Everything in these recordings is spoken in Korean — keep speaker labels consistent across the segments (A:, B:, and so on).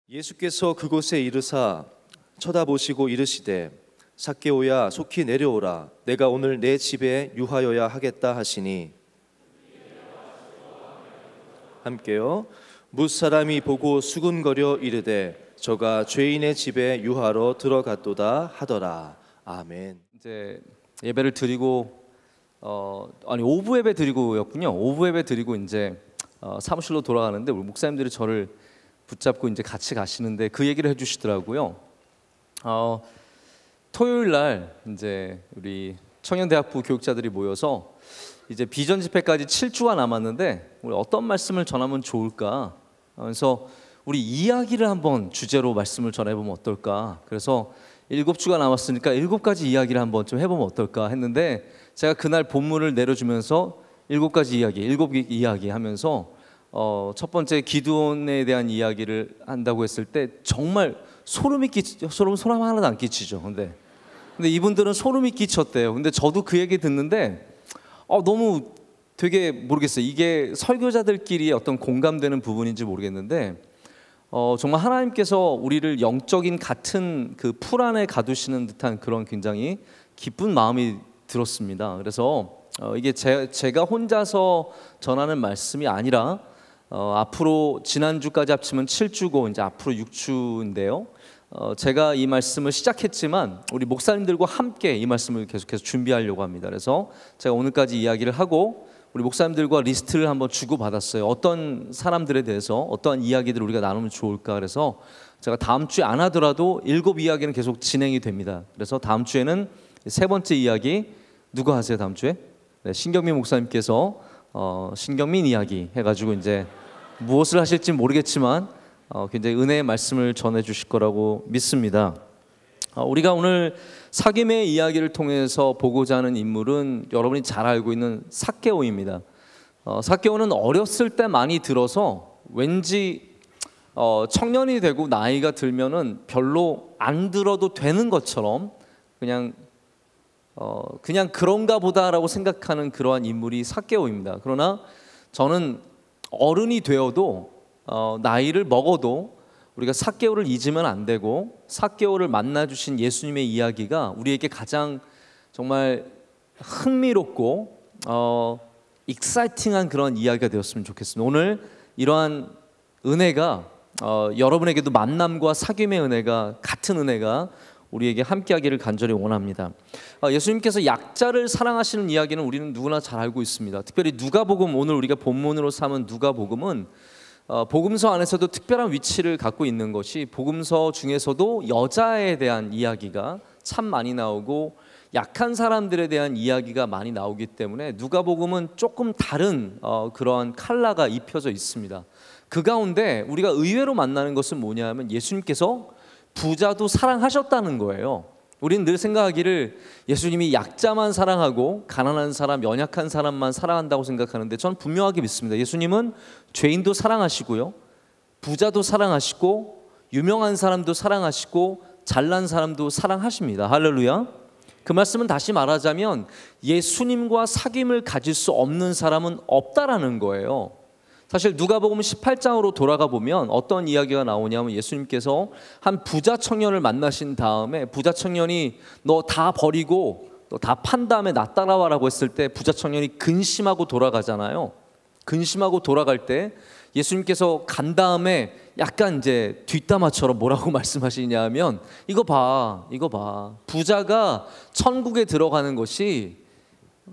A: 예수께서 그곳에 이르사 쳐다보시고 이르시되 삭개오야 속히 내려오라 내가 오늘 내 집에 유하여야 하겠다 하시니 함께요. 뭇사람이 보고 수군거려 이르되 저가 죄인의 집에 유하러 들어갔도다 하더라. 아멘.
B: 이제 예배를 드리고 오부 예배 드리고였군요. 오부 예배 드리고 이제 사무실로 돌아가는데 우리 목사님들이 저를 붙잡고 이제 같이 가시는데 그 얘기를 해주시더라고요. 토요일 날 이제 우리 청년대학부 교육자들이 모여서 이제 비전 집회까지 7주가 남았는데 우리 어떤 말씀을 전하면 좋을까? 그래서 우리 이야기를 한번 주제로 말씀을 전해보면 어떨까? 그래서 7주가 남았으니까 7가지 이야기를 한번 좀 해보면 어떨까 했는데 제가 그날 본문을 내려주면서 7가지 이야기, 7개 이야기 하면서 첫 번째 기드온에 대한 이야기를 한다고 했을 때 정말 소름 하나도 안 끼치죠. 근데 이분들은 소름이 끼쳤대요. 근데 저도 그 얘기 듣는데 너무 되게 모르겠어요. 이게 설교자들끼리 어떤 공감되는 부분인지 모르겠는데 정말 하나님께서 우리를 영적인 같은 그 풀 안에 가두시는 듯한 그런 굉장히 기쁜 마음이 들었습니다. 그래서 이게 제가 혼자서 전하는 말씀이 아니라 앞으로 지난주까지 합치면 7주고 이제 앞으로 6주인데요. 제가 이 말씀을 시작했지만 우리 목사님들과 함께 이 말씀을 계속해서 준비하려고 합니다. 그래서 제가 오늘까지 이야기를 하고 우리 목사님들과 리스트를 한번 주고받았어요. 어떤 사람들에 대해서 어떠한 이야기들을 우리가 나누면 좋을까. 그래서 제가 다음 주에 안 하더라도 7 이야기는 계속 진행이 됩니다. 그래서 다음 주에는 3번째 이야기 누가 하세요? 다음 주에? 네, 신경민 목사님께서 신경민 이야기 해가지고 이제 무엇을 하실지 모르겠지만 굉장히 은혜의 말씀을 전해주실 거라고 믿습니다. 우리가 오늘 사귐의 이야기를 통해서 보고자 하는 인물은 여러분이 잘 알고 있는 삭개오입니다. 삭개오는 어렸을 때 많이 들어서 왠지 청년이 되고 나이가 들면은 별로 안 들어도 되는 것처럼 그냥 그런가 보다라고 생각하는 그러한 인물이 삭개오입니다. 그러나 저는 어른이 되어도 나이를 먹어도 우리가 삭개오를 잊으면 안 되고 삭개오를 만나주신 예수님의 이야기가 우리에게 가장 정말 흥미롭고 익사이팅한 그런 이야기가 되었으면 좋겠습니다. 오늘 이러한 은혜가 여러분에게도 만남과 사귐의 은혜가 같은 은혜가 우리에게 함께하기를 간절히 원합니다. 예수님께서 약자를 사랑하시는 이야기는 우리는 누구나 잘 알고 있습니다. 특별히 누가복음, 오늘 우리가 본문으로 삼은 누가복음은 복음서 안에서도 특별한 위치를 갖고 있는 것이 복음서 중에서도 여자에 대한 이야기가 참 많이 나오고 약한 사람들에 대한 이야기가 많이 나오기 때문에 누가복음은 조금 다른 그러한 컬러가 입혀져 있습니다. 그 가운데 우리가 의외로 만나는 것은 뭐냐면 예수님께서 부자도 사랑하셨다는 거예요. 우리는 늘 생각하기를 예수님이 약자만 사랑하고 가난한 사람, 연약한 사람만 사랑한다고 생각하는데 저는 분명하게 믿습니다. 예수님은 죄인도 사랑하시고요, 부자도 사랑하시고 유명한 사람도 사랑하시고 잘난 사람도 사랑하십니다. 할렐루야. 그 말씀은 다시 말하자면 예수님과 사귐을 가질 수 없는 사람은 없다라는 거예요. 사실 누가복음 18장으로 돌아가 보면 어떤 이야기가 나오냐면 예수님께서 한 부자 청년을 만나신 다음에 부자 청년이 너 다 버리고 너 다 판 다음에 나 따라와라고 했을 때 부자 청년이 근심하고 돌아가잖아요. 근심하고 돌아갈 때 예수님께서 간 다음에 약간 이제 뒷담화처럼 뭐라고 말씀하시냐 하면 이거 봐 부자가 천국에 들어가는 것이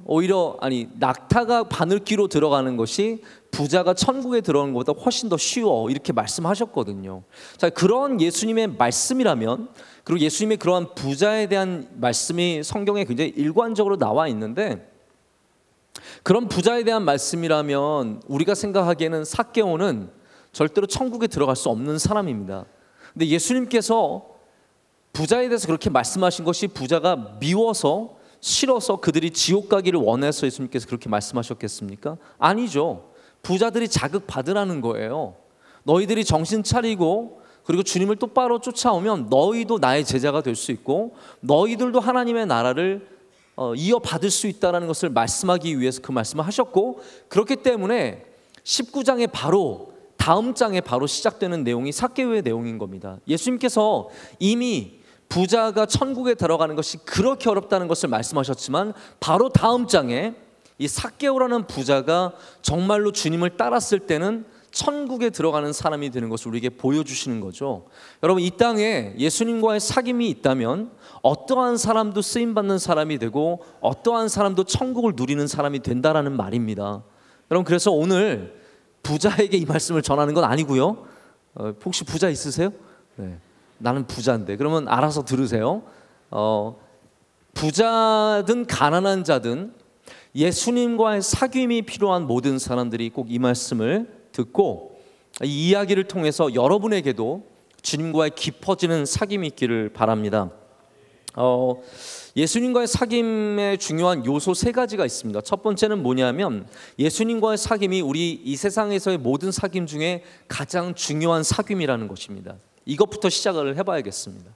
B: 오히려 낙타가 바늘귀로 들어가는 것이 부자가 천국에 들어가는 것보다 훨씬 더 쉬워 이렇게 말씀하셨거든요. 자, 그런 예수님의 말씀이라면 그리고 예수님의 그러한 부자에 대한 말씀이 성경에 굉장히 일관적으로 나와 있는데 그런 부자에 대한 말씀이라면 우리가 생각하기에는 삭개오는 절대로 천국에 들어갈 수 없는 사람입니다. 근데 예수님께서 부자에 대해서 그렇게 말씀하신 것이 부자가 미워서 싫어서 그들이 지옥 가기를 원해서 예수님께서 그렇게 말씀하셨겠습니까? 아니죠. 부자들이 자극받으라는 거예요. 너희들이 정신 차리고 그리고 주님을 똑바로 쫓아오면 너희도 나의 제자가 될 수 있고 너희들도 하나님의 나라를 이어받을 수 있다는 것을 말씀하기 위해서 그 말씀을 하셨고, 그렇기 때문에 19장에 바로 다음 장에 바로 시작되는 내용이 삭개오의 내용인 겁니다. 예수님께서 이미 부자가 천국에 들어가는 것이 그렇게 어렵다는 것을 말씀하셨지만 바로 다음 장에 이 삭개오라는 부자가 정말로 주님을 따랐을 때는 천국에 들어가는 사람이 되는 것을 우리에게 보여주시는 거죠. 여러분, 이 땅에 예수님과의 사귐이 있다면 어떠한 사람도 쓰임받는 사람이 되고 어떠한 사람도 천국을 누리는 사람이 된다라는 말입니다. 여러분, 그래서 오늘 부자에게 이 말씀을 전하는 건 아니고요. 혹시 부자 있으세요? 네. 나는 부자인데. 그러면 알아서 들으세요. 부자든 가난한 자든 예수님과의 사귐이 필요한 모든 사람들이 꼭 이 말씀을 듣고 이 이야기를 통해서 여러분에게도 주님과의 깊어지는 사귐이 있기를 바랍니다. 예수님과의 사귐의 중요한 요소 세 가지가 있습니다. 첫 번째는 뭐냐면 예수님과의 사귐이 우리 이 세상에서의 모든 사귐 중에 가장 중요한 사귐이라는 것입니다. 이것부터 시작을 해봐야겠습니다.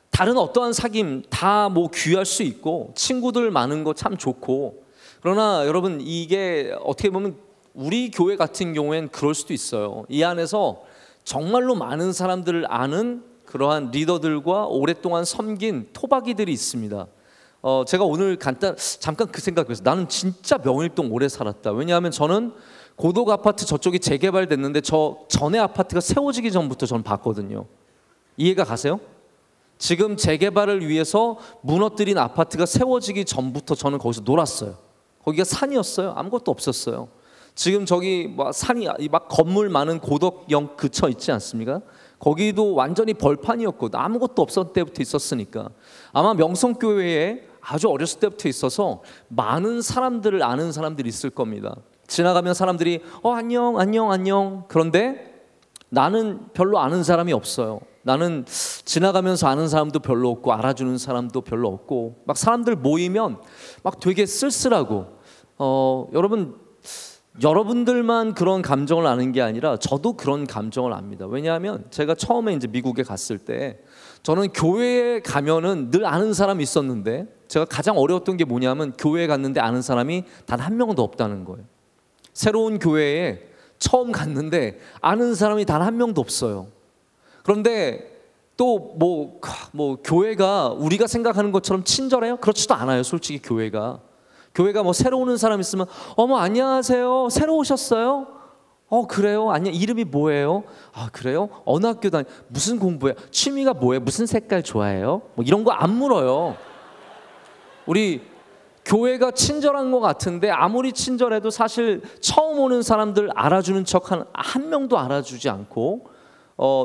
B: 다른 어떠한 사귐 다 뭐 귀할 수 있고 친구들 많은 거 참 좋고, 그러나 여러분, 이게 어떻게 보면 우리 교회 같은 경우엔 그럴 수도 있어요. 이 안에서 정말로 많은 사람들을 아는 그러한 리더들과 오랫동안 섬긴 토박이들이 있습니다. 제가 오늘 잠깐 그 생각했어요. 나는 진짜 명일동 오래 살았다. 왜냐하면 저는 고독 아파트 저쪽이 재개발됐는데 저 전에 아파트가 세워지기 전부터 저는 봤거든요. 이해가 가세요? 지금 재개발을 위해서 무너뜨린 아파트가 세워지기 전부터 저는 거기서 놀았어요. 거기가 산이었어요. 아무것도 없었어요. 지금 저기 막 산이 막 건물 많은 고덕역 그쳐 있지 않습니까? 거기도 완전히 벌판이었고 아무것도 없었을 때부터 있었으니까 아마 명성교회에 아주 어렸을 때부터 있어서 많은 사람들을 아는 사람들이 있을 겁니다. 지나가면 사람들이 안녕 안녕 안녕. 그런데 나는 별로 아는 사람이 없어요. 나는 지나가면서 아는 사람도 별로 없고 알아주는 사람도 별로 없고 막 사람들 모이면 막 되게 쓸쓸하고 여러분들만 그런 감정을 아는 게 아니라 저도 그런 감정을 압니다. 왜냐하면 제가 처음에 이제 미국에 갔을 때 저는 교회에 가면은 늘 아는 사람이 있었는데 제가 가장 어려웠던 게 뭐냐면 교회에 갔는데 아는 사람이 단 한 명도 없다는 거예요. 새로운 교회에 처음 갔는데 아는 사람이 단 한 명도 없어요. 그런데 또 뭐 교회가 우리가 생각하는 것처럼 친절해요? 그렇지도 않아요. 솔직히 교회가 뭐 새로 오는 사람 있으면 어머 안녕하세요, 새로 오셨어요? 그래요? 안녕, 이름이 뭐예요? 그래요? 어느 학교 무슨 공부해요? 취미가 뭐예요? 무슨 색깔 좋아해요? 뭐 이런 거 안 물어요. 우리 교회가 친절한 것 같은데 아무리 친절해도 사실 처음 오는 사람들 알아주는 척 한 명도 알아주지 않고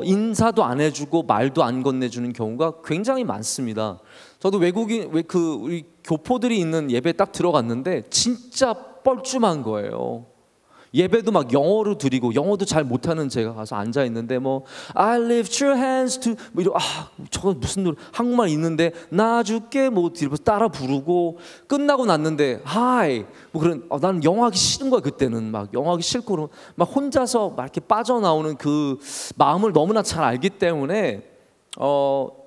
B: 인사도 안 해주고 말도 안 건네주는 경우가 굉장히 많습니다. 저도 우리 교포들이 있는 예배 딱 들어갔는데 진짜 뻘쭘한 거예요. 예배도 막 영어로 드리고 영어도 잘 못하는 제가 가서 앉아 있는데 I lift your hands to 저거 무슨 노래 한국말 있는데 나 줄게 따라 부르고 끝나고 났는데 hi 나는 영어 하기 싫은 거야. 그때는 막 영어 하기 싫고 막 혼자서 막 이렇게 빠져나오는 그 마음을 너무나 잘 알기 때문에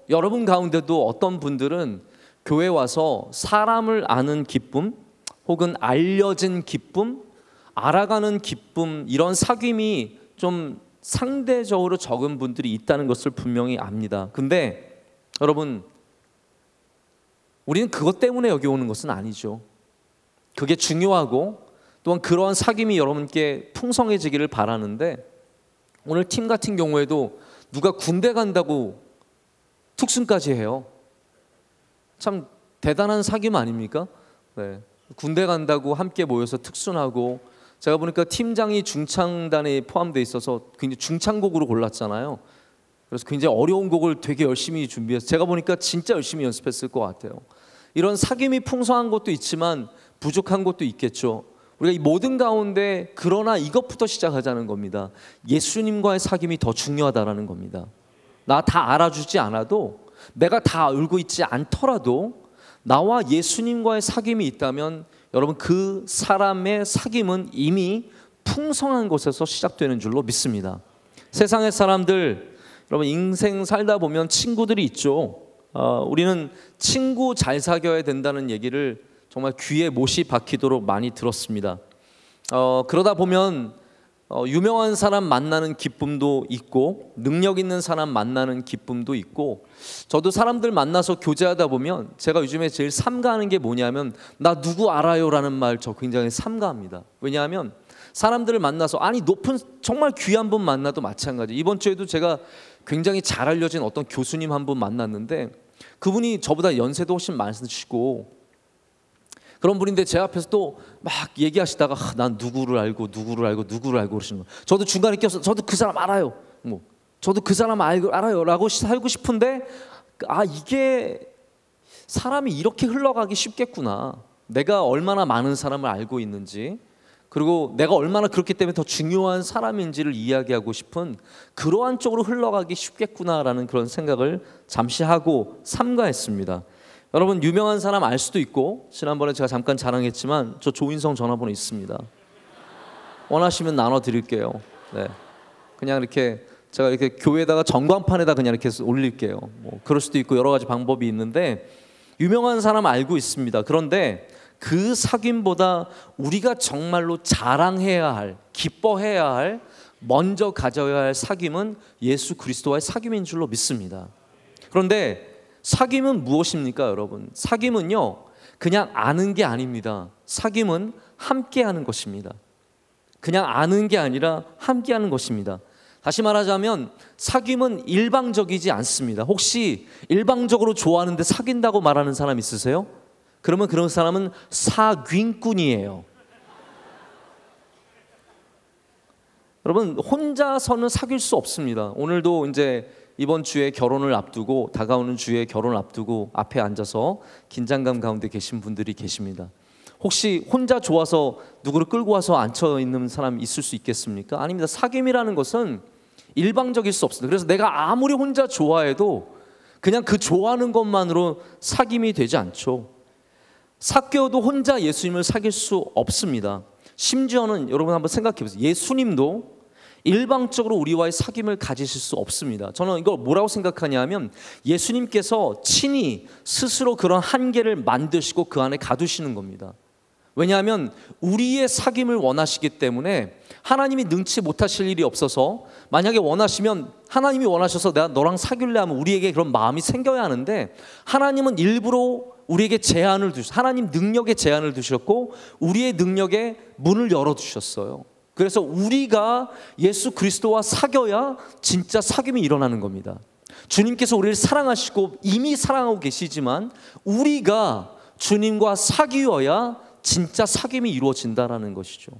B: 여러분 가운데도 어떤 분들은 교회 와서 사람을 아는 기쁨 혹은 알려진 기쁨, 알아가는 기쁨, 이런 사귐이 좀 상대적으로 적은 분들이 있다는 것을 분명히 압니다. 근데 여러분, 우리는 그것 때문에 여기 오는 것은 아니죠. 그게 중요하고 또한 그러한 사귐이 여러분께 풍성해지기를 바라는데, 오늘 팀 같은 경우에도 누가 군대 간다고 특순까지 해요. 참 대단한 사귐 아닙니까? 네. 군대 간다고 함께 모여서 특순하고, 제가 보니까 팀장이 중창단에 포함되어 있어서 굉장히 중창곡으로 골랐잖아요. 그래서 굉장히 어려운 곡을 되게 열심히 준비해서 제가 보니까 진짜 열심히 연습했을 것 같아요. 이런 사귐이 풍성한 것도 있지만 부족한 것도 있겠죠. 우리가 이 모든 가운데 그러나 이것부터 시작하자는 겁니다. 예수님과의 사귐이 더 중요하다라는 겁니다. 나 다 알아주지 않아도, 내가 다 알고 있지 않더라도 나와 예수님과의 사귐이 있다면 여러분, 그 사람의 사귐은 이미 풍성한 곳에서 시작되는 줄로 믿습니다. 세상의 사람들, 여러분 인생 살다 보면 친구들이 있죠. 우리는 친구 잘 사귀어야 된다는 얘기를 정말 귀에 못이 박히도록 많이 들었습니다. 그러다 보면 유명한 사람 만나는 기쁨도 있고 능력 있는 사람 만나는 기쁨도 있고, 저도 사람들 만나서 교제하다 보면 제가 요즘에 제일 삼가하는 게 뭐냐면 나 누구 알아요? 라는 말 저 굉장히 삼가합니다. 왜냐하면 사람들을 만나서, 아니 높은 정말 귀한 분 만나도 마찬가지. 이번 주에도 제가 굉장히 잘 알려진 어떤 교수님 한 분 만났는데 그분이 저보다 연세도 훨씬 많으시고 그런 분인데 제 앞에서 또 막 얘기하시다가 난 누구를 알고 그러시는 거예요. 저도 중간에 껴서 저도 그 사람 알아요. 저도 그 사람 알아요 라고 살고 싶은데, 이게 사람이 이렇게 흘러가기 쉽겠구나. 내가 얼마나 많은 사람을 알고 있는지, 그리고 내가 얼마나 그렇기 때문에 더 중요한 사람인지를 이야기하고 싶은 그러한 쪽으로 흘러가기 쉽겠구나라는 그런 생각을 잠시 하고 삼가했습니다. 여러분, 유명한 사람 알 수도 있고, 지난번에 제가 잠깐 자랑했지만 저 조인성 전화번호 있습니다. 원하시면 나눠드릴게요. 네, 그냥 이렇게 제가 이렇게 교회에다가 전광판에다 그냥 이렇게 올릴게요. 그럴 수도 있고 여러 가지 방법이 있는데, 유명한 사람 알고 있습니다. 그런데 그 사귐보다 우리가 정말로 자랑해야 할, 기뻐해야 할, 먼저 가져야 할 사귐은 예수 그리스도와의 사귐인 줄로 믿습니다. 그런데 사귐은 무엇입니까, 여러분? 사귐은요, 그냥 아는 게 아닙니다. 사귐은 함께하는 것입니다. 그냥 아는 게 아니라 함께하는 것입니다. 다시 말하자면 사귐은 일방적이지 않습니다. 혹시 일방적으로 좋아하는데 사귄다고 말하는 사람 있으세요? 그러면 그런 사람은 사귐꾼이에요. 여러분, 혼자서는 사귈 수 없습니다. 오늘도 이제 이번 주에 결혼을 앞두고, 다가오는 주에 결혼을 앞두고 앞에 앉아서 긴장감 가운데 계신 분들이 계십니다. 혹시 혼자 좋아서 누구를 끌고 와서 앉혀 있는 사람 있을 수 있겠습니까? 아닙니다. 사귐이라는 것은 일방적일 수 없습니다. 그래서 내가 아무리 혼자 좋아해도 그냥 그 좋아하는 것만으로 사귐이 되지 않죠. 삭개오도 혼자 예수님을 사귈 수 없습니다. 심지어는 여러분 한번 생각해 보세요. 예수님도 일방적으로 우리와의 사귐을 가지실 수 없습니다. 저는 이걸 뭐라고 생각하냐면, 예수님께서 친히 스스로 그런 한계를 만드시고 그 안에 가두시는 겁니다. 왜냐하면 우리의 사귐을 원하시기 때문에, 하나님이 능치 못하실 일이 없어서, 만약에 원하시면 하나님이 원하셔서 내가 너랑 사귈래 하면 우리에게 그런 마음이 생겨야 하는데, 하나님은 일부러 우리에게 제한을 하나님 능력에 제한을 두셨고 우리의 능력에 문을 열어두셨어요. 그래서 우리가 예수 그리스도와 사귀어야 진짜 사귐이 일어나는 겁니다. 주님께서 우리를 사랑하시고 이미 사랑하고 계시지만 우리가 주님과 사귀어야 진짜 사귐이 이루어진다는 것이죠.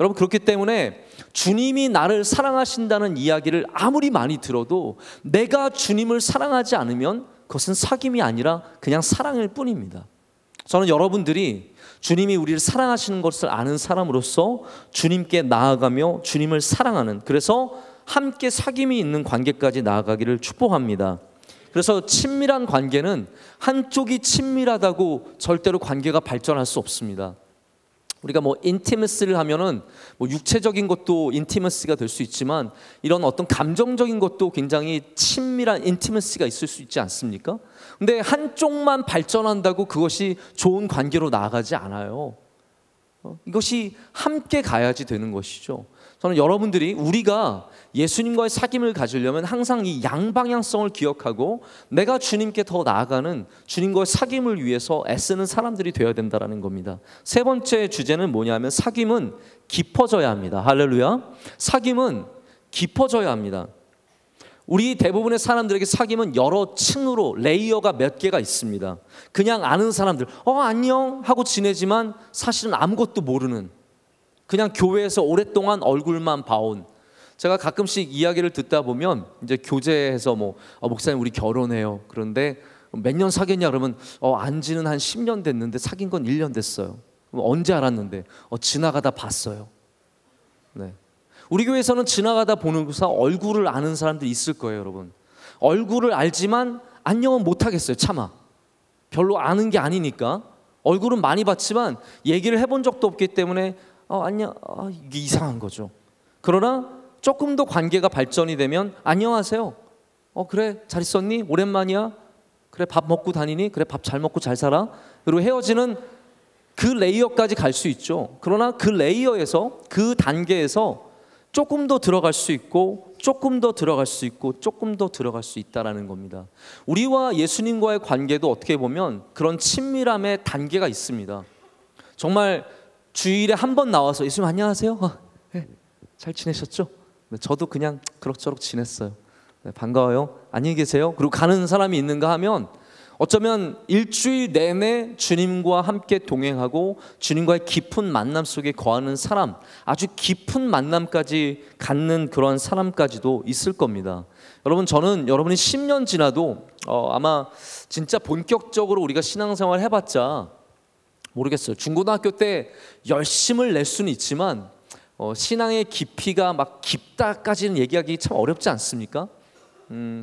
B: 여러분, 그렇기 때문에 주님이 나를 사랑하신다는 이야기를 아무리 많이 들어도 내가 주님을 사랑하지 않으면 그것은 사귐이 아니라 그냥 사랑일 뿐입니다. 저는 여러분들이 주님이 우리를 사랑하시는 것을 아는 사람으로서 주님께 나아가며 주님을 사랑하는, 그래서 함께 사귐이 있는 관계까지 나아가기를 축복합니다. 그래서 친밀한 관계는 한쪽이 친밀하다고 절대로 관계가 발전할 수 없습니다. 우리가 인티머시를 하면은 육체적인 것도 인티머시가 될 수 있지만 이런 어떤 감정적인 것도 굉장히 친밀한 인티머시가 있을 수 있지 않습니까? 근데 한쪽만 발전한다고 그것이 좋은 관계로 나아가지 않아요. 이것이 함께 가야지 되는 것이죠. 저는 여러분들이 우리가 예수님과의 사귐을 가지려면 항상 이 양방향성을 기억하고 내가 주님께 더 나아가는 주님과의 사귐을 위해서 애쓰는 사람들이 되어야 된다는 겁니다. 세 번째 주제는 뭐냐면 사귐은 깊어져야 합니다. 할렐루야. 사귐은 깊어져야 합니다. 우리 대부분의 사람들에게 사귐은 여러 층으로 레이어가 몇 개가 있습니다. 그냥 아는 사람들, 안녕 하고 지내지만 사실은 아무것도 모르는, 그냥 교회에서 오랫동안 얼굴만 봐온. 제가 가끔씩 이야기를 듣다 보면 이제 교제해서 목사님 우리 결혼해요. 그런데 몇 년 사귀었냐 그러면 안지는 한 10년 됐는데 사귄 건 1년 됐어요. 언제 알았는데 지나가다 봤어요. 네. 우리 교회에서는 지나가다 보면서 얼굴을 아는 사람들이 있을 거예요, 여러분. 얼굴을 알지만 안녕은 못 하겠어요. 차마 별로 아는 게 아니니까. 얼굴은 많이 봤지만 얘기를 해본 적도 없기 때문에 안녕, 이게 이상한 거죠. 그러나 조금 더 관계가 발전이 되면 안녕하세요. 그래 잘 있었니? 오랜만이야. 그래 밥 먹고 다니니? 그래 밥 잘 먹고 잘 살아. 그리고 헤어지는 그 레이어까지 갈 수 있죠. 그러나 그 레이어에서, 그 단계에서 조금 더 들어갈 수 있고 조금 더 들어갈 수 있고 조금 더 들어갈 수 있다라는 겁니다. 우리와 예수님과의 관계도 어떻게 보면 그런 친밀함의 단계가 있습니다. 정말 주일에 한 번 나와서 예수님 안녕하세요. 네, 잘 지내셨죠? 네, 저도 그냥 그럭저럭 지냈어요. 네, 반가워요. 안녕히 계세요. 그리고 가는 사람이 있는가 하면 어쩌면 일주일 내내 주님과 함께 동행하고 주님과의 깊은 만남 속에 거하는 사람, 아주 깊은 만남까지 갖는 그런 사람까지도 있을 겁니다. 여러분, 저는 여러분이 10년 지나도 아마 진짜 본격적으로 우리가 신앙생활 해봤자 모르겠어요. 중고등학교 때 열심을 낼 수는 있지만 신앙의 깊이가 막 깊다까지는 얘기하기 참 어렵지 않습니까?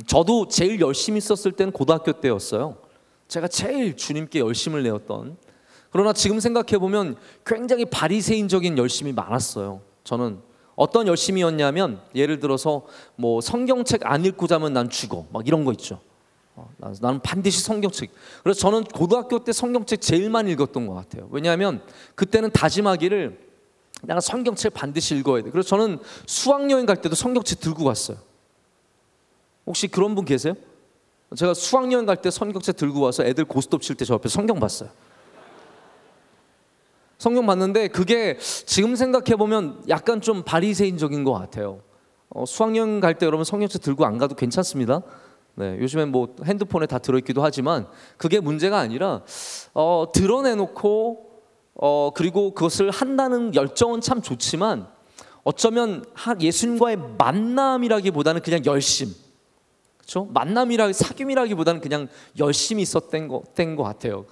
B: 저도 제일 열심히 썼을 때는 고등학교 때였어요. 제가 제일 주님께 열심을 내었던. 그러나 지금 생각해보면 굉장히 바리새인적인 열심이 많았어요. 저는 어떤 열심이었냐면 예를 들어서 뭐 성경책 안 읽고 자면 난 죽어 막 이런 거 있죠. 나는 반드시 성경책. 그래서 저는 고등학교 때 성경책 제일 많이 읽었던 것 같아요. 왜냐하면 그때는 다짐하기를 내가 성경책 반드시 읽어야 돼. 그래서 저는 수학여행 갈 때도 성경책 들고 갔어요. 혹시 그런 분 계세요? 제가 수학여행 갈 때 성경책 들고 와서 애들 고스톱 칠 때 저 옆에 성경 봤어요. 성경 봤는데 그게 지금 생각해보면 약간 좀 바리새인적인 것 같아요. 수학여행 갈 때 여러분 성경책 들고 안 가도 괜찮습니다. 네, 요즘엔 뭐 핸드폰에 다 들어있기도 하지만 그게 문제가 아니라 드러내놓고 그리고 그것을 한다는 열정은 참 좋지만 어쩌면 예수님과의 만남이라기보다는 그냥 열심, 그렇죠? 사귐이라기보다는 그냥 열심히 있었던 것 같아요.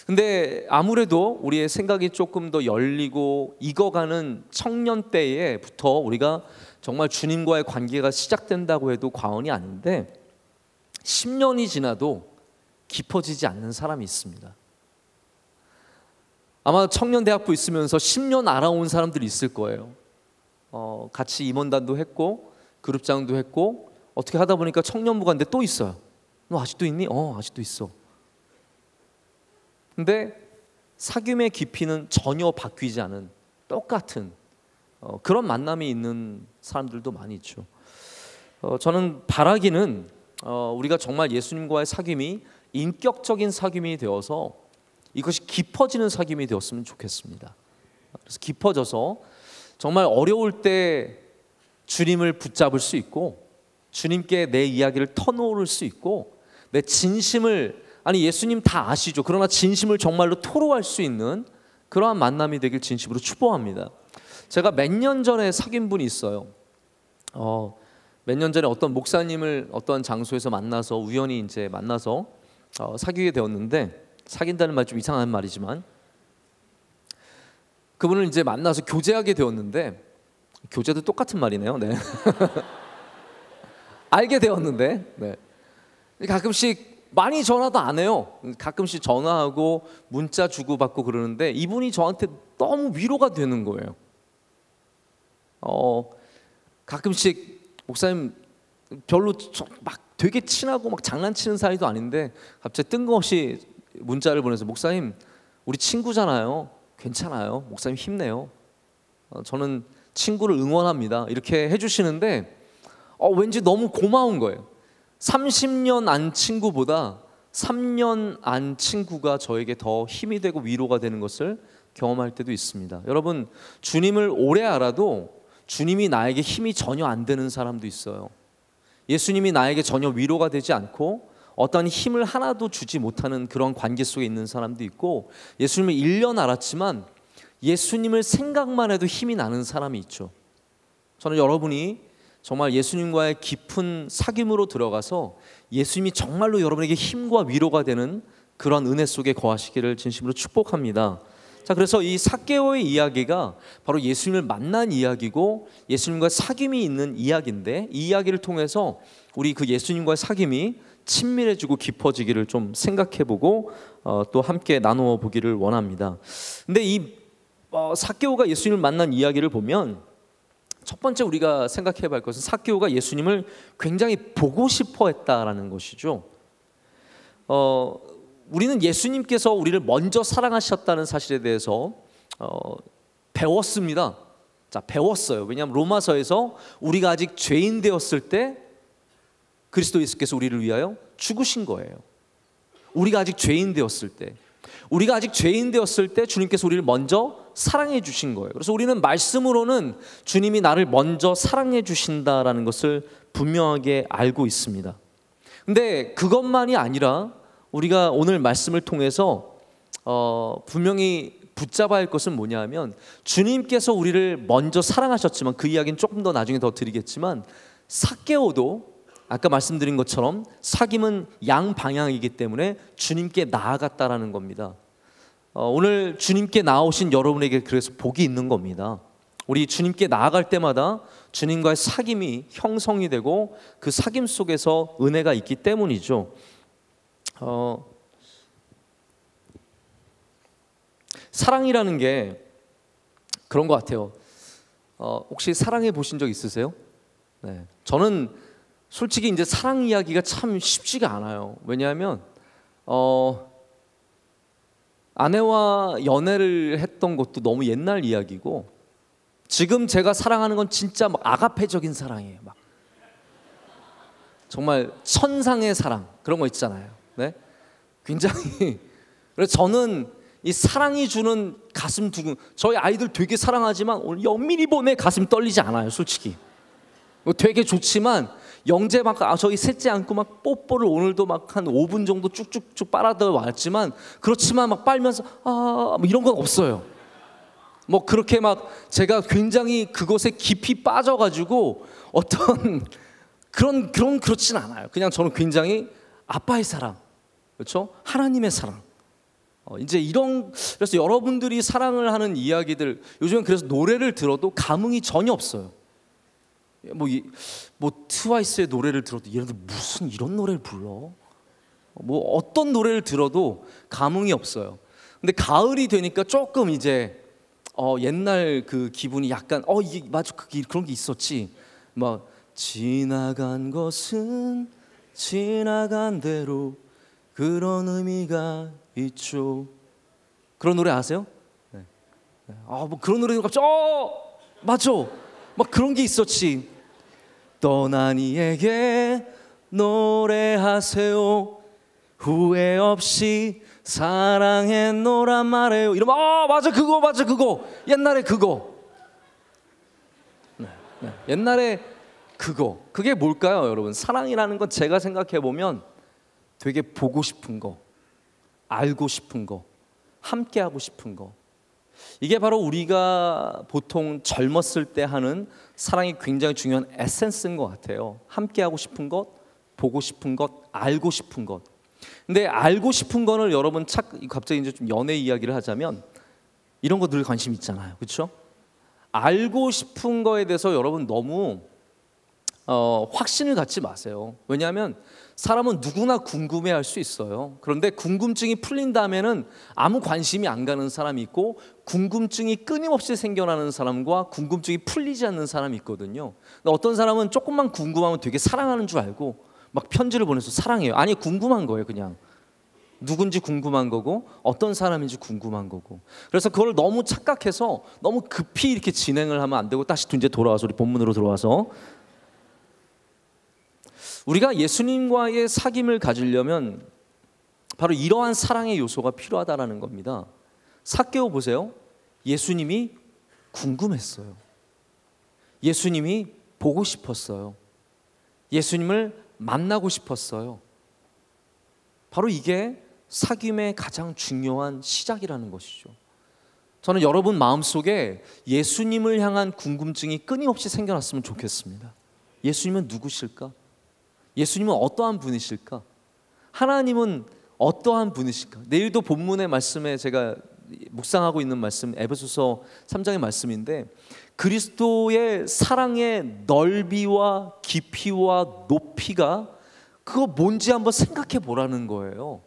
B: 근데 아무래도 우리의 생각이 조금 더 열리고 익어가는 청년 때에부터 우리가 정말 주님과의 관계가 시작된다고 해도 과언이 아닌데 10년이 지나도 깊어지지 않는 사람이 있습니다. 아마 청년대학부 있으면서 10년 알아온 사람들이 있을 거예요. 같이 임원단도 했고 그룹장도 했고 어떻게 하다 보니까 청년부 간데 또 있어요. 너 아직도 있니? 아직도 있어. 근데 사귐의 깊이는 전혀 바뀌지 않은 똑같은 그런 만남이 있는 사람들도 많이 있죠. 저는 바라기는 우리가 정말 예수님과의 사귐이 인격적인 사귐이 되어서 이것이 깊어지는 사귐이 되었으면 좋겠습니다. 그래서 깊어져서 정말 어려울 때 주님을 붙잡을 수 있고 주님께 내 이야기를 터놓을 수 있고 내 진심을 예수님 다 아시죠. 그러나 진심을 정말로 토로할 수 있는 그러한 만남이 되길 진심으로 축복합니다. 제가 몇 년 전에 사귄 분이 있어요. 몇 년 전에 어떤 목사님을 어떤 장소에서 만나서 우연히 이제 만나서 사귀게 되었는데 사귄다는 말 좀 이상한 말이지만 그분을 이제 만나서 교제하게 되었는데 교제도 똑같은 말이네요. 네. 알게 되었는데 네. 가끔씩 많이 전화도 안 해요. 가끔씩 전화하고 문자 주고받고 그러는데 이분이 저한테 너무 위로가 되는 거예요. 가끔씩 목사님 별로 막 되게 친하고 막 장난치는 사이도 아닌데 갑자기 뜬금없이 문자를 보내서 목사님 우리 친구잖아요. 괜찮아요. 목사님 힘내요. 저는 친구를 응원합니다. 이렇게 해주시는데 왠지 너무 고마운 거예요. 30년 안 친구보다 3년 안 친구가 저에게 더 힘이 되고 위로가 되는 것을 경험할 때도 있습니다. 여러분 주님을 오래 알아도 주님이 나에게 힘이 전혀 안 되는 사람도 있어요. 예수님이 나에게 전혀 위로가 되지 않고 어떠한 힘을 하나도 주지 못하는 그런 관계 속에 있는 사람도 있고 예수님을 1년 알았지만 예수님을 생각만 해도 힘이 나는 사람이 있죠. 저는 여러분이 정말 예수님과의 깊은 사귐으로 들어가서 예수님이 정말로 여러분에게 힘과 위로가 되는 그런 은혜 속에 거하시기를 진심으로 축복합니다. 자, 그래서 이 삭개오의 이야기가 바로 예수님을 만난 이야기고 예수님과 사귐이 있는 이야기인데 이 이야기를 통해서 우리 그 예수님과의 사귐이 친밀해지고 깊어지기를 좀 생각해보고 또 함께 나누어 보기를 원합니다. 근데 이 삭개오가 예수님을 만난 이야기를 보면 첫 번째 우리가 생각해야 할 것은 삭개오가 예수님을 굉장히 보고 싶어 했다라는 것이죠. 우리는 예수님께서 우리를 먼저 사랑하셨다는 사실에 대해서 배웠습니다. 자, 배웠어요. 왜냐하면 로마서에서 우리가 아직 죄인 되었을 때 그리스도 예수께서 우리를 위하여 죽으신 거예요. 우리가 아직 죄인 되었을 때, 우리가 아직 죄인 되었을 때 주님께서 우리를 먼저 사랑해 주신 거예요. 그래서 우리는 말씀으로는 주님이 나를 먼저 사랑해 주신다라는 것을 분명하게 알고 있습니다. 근데 그것만이 아니라 우리가 오늘 말씀을 통해서 분명히 붙잡아야 할 것은 뭐냐면, 주님께서 우리를 먼저 사랑하셨지만, 그 이야기는 조금 더 나중에 더 드리겠지만, 삭개오도 아까 말씀드린 것처럼 사귐은 양방향이기 때문에 주님께 나아갔다라는 겁니다. 오늘 주님께 나오신 여러분에게 그래서 복이 있는 겁니다. 우리 주님께 나아갈 때마다 주님과의 사귐이 형성이 되고 그 사귐 속에서 은혜가 있기 때문이죠. 사랑이라는 게 그런 것 같아요. 혹시 사랑해 보신 적 있으세요? 네. 저는 솔직히 이제 사랑 이야기가 참 쉽지가 않아요. 왜냐하면 아내와 연애를 했던 것도 너무 옛날 이야기고, 지금 제가 사랑하는 건 진짜 막 아가페적인 사랑이에요. 막 정말 천상의 사랑, 그런 거 있잖아요. 네? 굉장히 그래서 저는 이 사랑이 주는 가슴 두근, 저희 아이들 되게 사랑하지만 오늘 연민이 보내 가슴 떨리지 않아요. 솔직히 되게 좋지만 영재 막 저희 셋째 안고 막 뽀뽀를 오늘도 막 한 5분 정도 쭉쭉쭉 빨아들여 왔지만, 그렇지만 막 빨면서 뭐 이런 건 없어요. 뭐 그렇게 막 제가 굉장히 그것에 깊이 빠져가지고 어떤 그렇진 않아요. 그냥 저는 굉장히 아빠의 사랑, 그렇죠? 하나님의 사랑. 이제 이런, 그래서 여러분들이 사랑을 하는 이야기들, 요즘엔 그래서 노래를 들어도 감흥이 전혀 없어요. 뭐 트와이스의 노래를 들어도 얘네들 무슨 이런 노래를 불러? 뭐 어떤 노래를 들어도 감흥이 없어요. 근데 가을이 되니까 조금 이제 옛날 그 기분이 약간 이게 맞아, 그런 게 있었지. 막 지나간 것은 지나간 대로 그런 의미가 있죠. 그런 노래 아세요? 네. 뭐 그런 노래가 갑자기 맞아, 막 그런 게 있었지. 떠난 이에게 노래하세요. 후회 없이 사랑했노란 말해요. 이러면 맞아, 그거 옛날에 그거. 네. 옛날에 그거. 그게 뭘까요, 여러분? 사랑이라는 건 제가 생각해 보면 되게 보고 싶은 거, 알고 싶은 거, 함께 하고 싶은 거. 이게 바로 우리가 보통 젊었을 때 하는 사랑이 굉장히 중요한 에센스인 것 같아요. 함께 하고 싶은 것, 보고 싶은 것, 알고 싶은 것. 근데 알고 싶은 거는 여러분 갑자기 이제 좀 연애 이야기를 하자면 이런 거 늘 관심 있잖아요, 그렇죠? 알고 싶은 거에 대해서 여러분 너무 확신을 갖지 마세요. 왜냐하면 사람은 누구나 궁금해할 수 있어요. 그런데 궁금증이 풀린 다음에는 아무 관심이 안 가는 사람이 있고, 궁금증이 끊임없이 생겨나는 사람과 궁금증이 풀리지 않는 사람이 있거든요. 어떤 사람은 조금만 궁금하면 되게 사랑하는 줄 알고 막 편지를 보내서 사랑해요. 아니, 궁금한 거예요. 그냥 누군지 궁금한 거고 어떤 사람인지 궁금한 거고. 그래서 그걸 너무 착각해서 너무 급히 이렇게 진행을 하면 안 되고, 다시 이제 돌아와서 우리 본문으로 들어와서 우리가 예수님과의 사귐을 가지려면 바로 이러한 사랑의 요소가 필요하다라는 겁니다. 삭개오 보세요. 예수님이 궁금했어요. 예수님이 보고 싶었어요. 예수님을 만나고 싶었어요. 바로 이게 사귐의 가장 중요한 시작이라는 것이죠. 저는 여러분 마음속에 예수님을 향한 궁금증이 끊임없이 생겨났으면 좋겠습니다. 예수님은 누구실까? 예수님은 어떠한 분이실까? 하나님은 어떠한 분이실까? 내일도 본문의 말씀에 제가 묵상하고 있는 말씀, 에베소서 3장의 말씀인데, 그리스도의 사랑의 넓이와 깊이와 높이가 그거 뭔지 한번 생각해 보라는 거예요.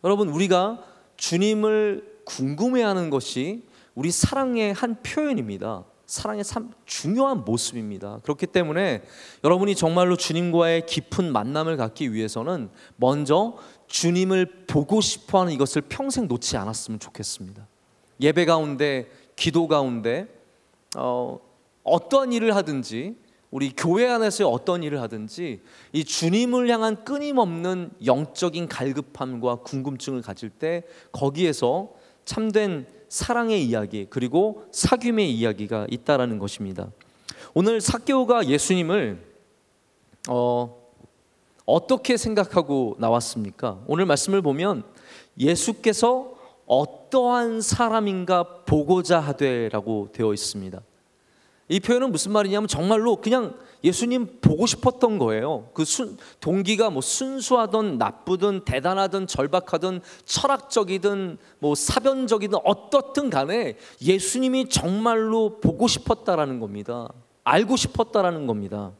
B: 여러분, 우리가 주님을 궁금해하는 것이 우리 사랑의 한 표현입니다. 사랑의 참 중요한 모습입니다. 그렇기 때문에 여러분이 정말로 주님과의 깊은 만남을 갖기 위해서는 먼저 주님을 보고 싶어하는 이것을 평생 놓지 않았으면 좋겠습니다. 예배 가운데, 기도 가운데 어떠한 일을 하든지, 우리 교회 안에서의 어떤 일을 하든지 이 주님을 향한 끊임없는 영적인 갈급함과 궁금증을 가질 때 거기에서 참된 사랑의 이야기, 그리고 사귐의 이야기가 있다라는 것입니다. 오늘 삭개오가 예수님을 어떻게 생각하고 나왔습니까? 오늘 말씀을 보면 예수께서 어떠한 사람인가 보고자 하되라고 되어 있습니다. 이 표현은 무슨 말이냐면 정말로 그냥 예수님 보고 싶었던 거예요. 그 동기가 뭐 순수하든 나쁘든 대단하든 절박하든 철학적이든 뭐 사변적이든 어떻든 간에 예수님이 정말로 보고 싶었다라는 겁니다. 알고 싶었다라는 겁니다.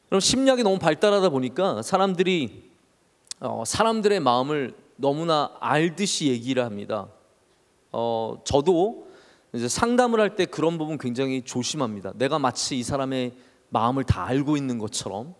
B: 그럼 심리학이 너무 발달하다 보니까 사람들이 사람들의 마음을 너무나 알듯이 얘기를 합니다. 저도 이제 상담을 할 때 그런 부분 굉장히 조심합니다. 내가 마치 이 사람의 마음을 다 알고 있는 것처럼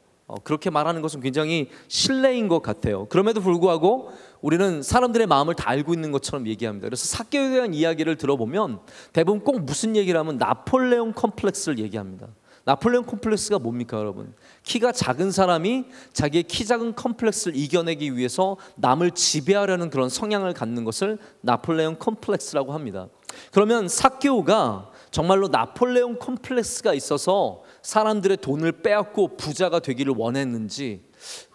B: 그렇게 말하는 것은 굉장히 실례인 것 같아요. 그럼에도 불구하고 우리는 사람들의 마음을 다 알고 있는 것처럼 얘기합니다. 그래서 삭개오에 대한 이야기를 들어보면 대부분 꼭 무슨 얘기를 하면 나폴레옹 컴플렉스를 얘기합니다. 나폴레옹 컴플렉스가 뭡니까 여러분? 키가 작은 사람이 자기의 키 작은 컴플렉스를 이겨내기 위해서 남을 지배하려는 그런 성향을 갖는 것을 나폴레옹 컴플렉스라고 합니다. 그러면 삭개오가 정말로 나폴레옹 컴플렉스가 있어서 사람들의 돈을 빼앗고 부자가 되기를 원했는지,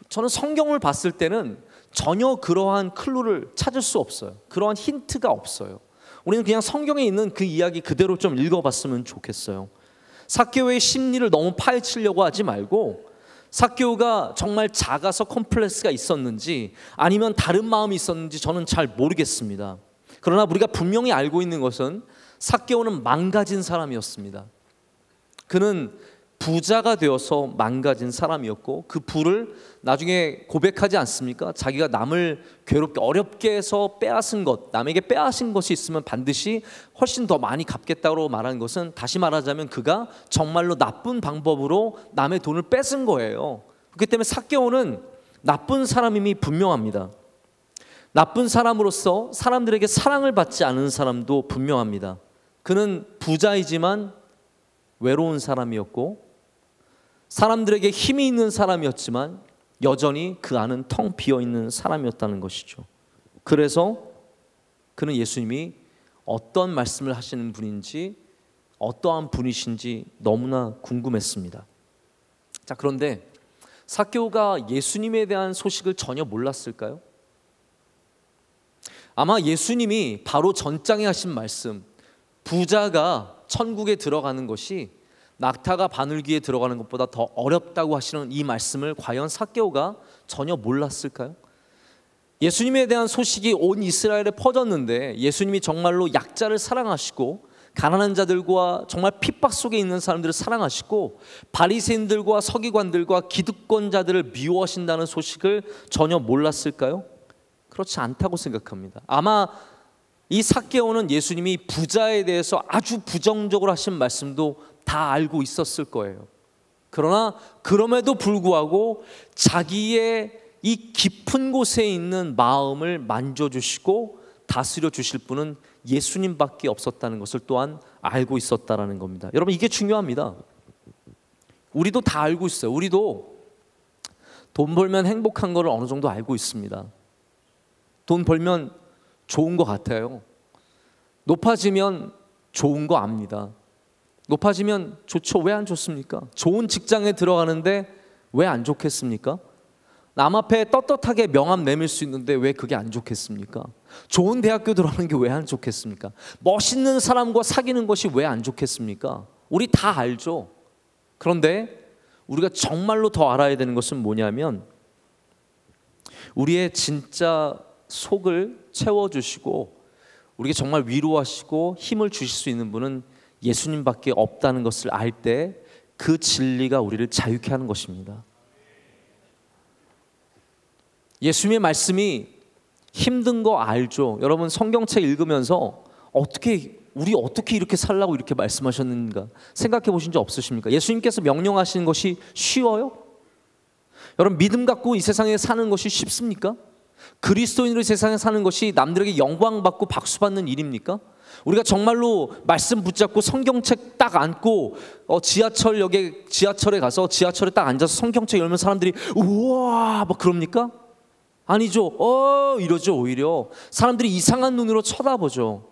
B: 저는 성경을 봤을 때는 전혀 그러한 클루를 찾을 수 없어요. 그러한 힌트가 없어요. 우리는 그냥 성경에 있는 그 이야기 그대로 좀 읽어봤으면 좋겠어요. 삭개오의 심리를 너무 파헤치려고 하지 말고 삭개오가 정말 작아서 컴플렉스가 있었는지 아니면 다른 마음이 있었는지 저는 잘 모르겠습니다. 그러나 우리가 분명히 알고 있는 것은 삭개오는 망가진 사람이었습니다. 그는 부자가 되어서 망가진 사람이었고 그 부를 나중에 고백하지 않습니까? 자기가 남을 괴롭게 어렵게 해서 빼앗은 것, 남에게 빼앗은 것이 있으면 반드시 훨씬 더 많이 갚겠다고 말한 것은, 다시 말하자면 그가 정말로 나쁜 방법으로 남의 돈을 뺏은 거예요. 그렇기 때문에 삭개오는 나쁜 사람임이 분명합니다. 나쁜 사람으로서 사람들에게 사랑을 받지 않은 사람도 분명합니다. 그는 부자이지만 외로운 사람이었고 사람들에게 힘이 있는 사람이었지만 여전히 그 안은 텅 비어있는 사람이었다는 것이죠. 그래서 그는 예수님이 어떤 말씀을 하시는 분인지, 어떠한 분이신지 너무나 궁금했습니다. 자, 그런데 삭개오가 예수님에 대한 소식을 전혀 몰랐을까요? 아마 예수님이 바로 전장에 하신 말씀, 부자가 천국에 들어가는 것이 낙타가 바늘귀에 들어가는 것보다 더 어렵다고 하시는 이 말씀을 과연 삭개오가 전혀 몰랐을까요? 예수님에 대한 소식이 온 이스라엘에 퍼졌는데 예수님이 정말로 약자를 사랑하시고 가난한 자들과 정말 핍박 속에 있는 사람들을 사랑하시고 바리새인들과 서기관들과 기득권자들을 미워하신다는 소식을 전혀 몰랐을까요? 그렇지 않다고 생각합니다. 아마 이 삭개오는 예수님이 부자에 대해서 아주 부정적으로 하신 말씀도 다 알고 있었을 거예요. 그러나 그럼에도 불구하고 자기의 이 깊은 곳에 있는 마음을 만져주시고 다스려 주실 분은 예수님밖에 없었다는 것을 또한 알고 있었다라는 겁니다. 여러분, 이게 중요합니다. 우리도 다 알고 있어요. 우리도 돈 벌면 행복한 거를 어느 정도 알고 있습니다. 돈 벌면 좋은 거 같아요. 높아지면 좋은 거 압니다. 높아지면 좋죠. 왜 안 좋습니까? 좋은 직장에 들어가는데 왜 안 좋겠습니까? 남 앞에 떳떳하게 명함 내밀 수 있는데 왜 그게 안 좋겠습니까? 좋은 대학교 들어가는 게 왜 안 좋겠습니까? 멋있는 사람과 사귀는 것이 왜 안 좋겠습니까? 우리 다 알죠. 그런데 우리가 정말로 더 알아야 되는 것은 뭐냐면 우리의 진짜 속을 채워주시고 우리에게 정말 위로하시고 힘을 주실 수 있는 분은 예수님밖에 없다는 것을 알 때 그 진리가 우리를 자유케 하는 것입니다. 예수님의 말씀이 힘든 거 알죠. 여러분, 성경책 읽으면서 우리 어떻게 이렇게 살라고 이렇게 말씀하셨는가 생각해 보신 적 없으십니까? 예수님께서 명령하시는 것이 쉬워요? 여러분, 믿음 갖고 이 세상에 사는 것이 쉽습니까? 그리스도인으로 세상에 사는 것이 남들에게 영광받고 박수받는 일입니까? 우리가 정말로 말씀 붙잡고 성경책 딱 안고 지하철에 가서 지하철에 딱 앉아서 성경책 열면 사람들이 우와 막 그럽니까? 아니죠. 이러죠. 오히려 사람들이 이상한 눈으로 쳐다보죠.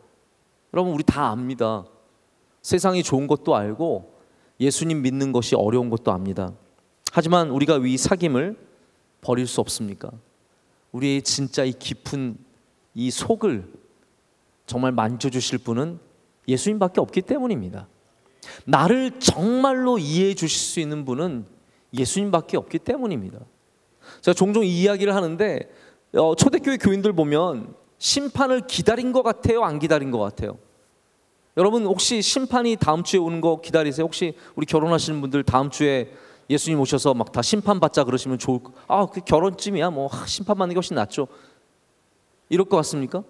B: 여러분, 우리 다 압니다. 세상이 좋은 것도 알고 예수님 믿는 것이 어려운 것도 압니다. 하지만 우리가 이 사귐을 버릴 수 없습니까? 우리의 진짜 이 깊은 이 속을 정말 만져주실 분은 예수님밖에 없기 때문입니다. 나를 정말로 이해해 주실 수 있는 분은 예수님밖에 없기 때문입니다. 제가 종종 이 이야기를 하는데 초대교회 교인들 보면 심판을 기다린 것 같아요? 안 기다린 것 같아요? 여러분, 혹시 심판이 다음 주에 오는 거 기다리세요? 혹시 우리 결혼하시는 분들 다음 주에 예수님 오셔서 막 다 심판받자 그러시면 그 결혼쯤이야 뭐 심판받는 게 훨씬 낫죠. 이럴 것 같습니까?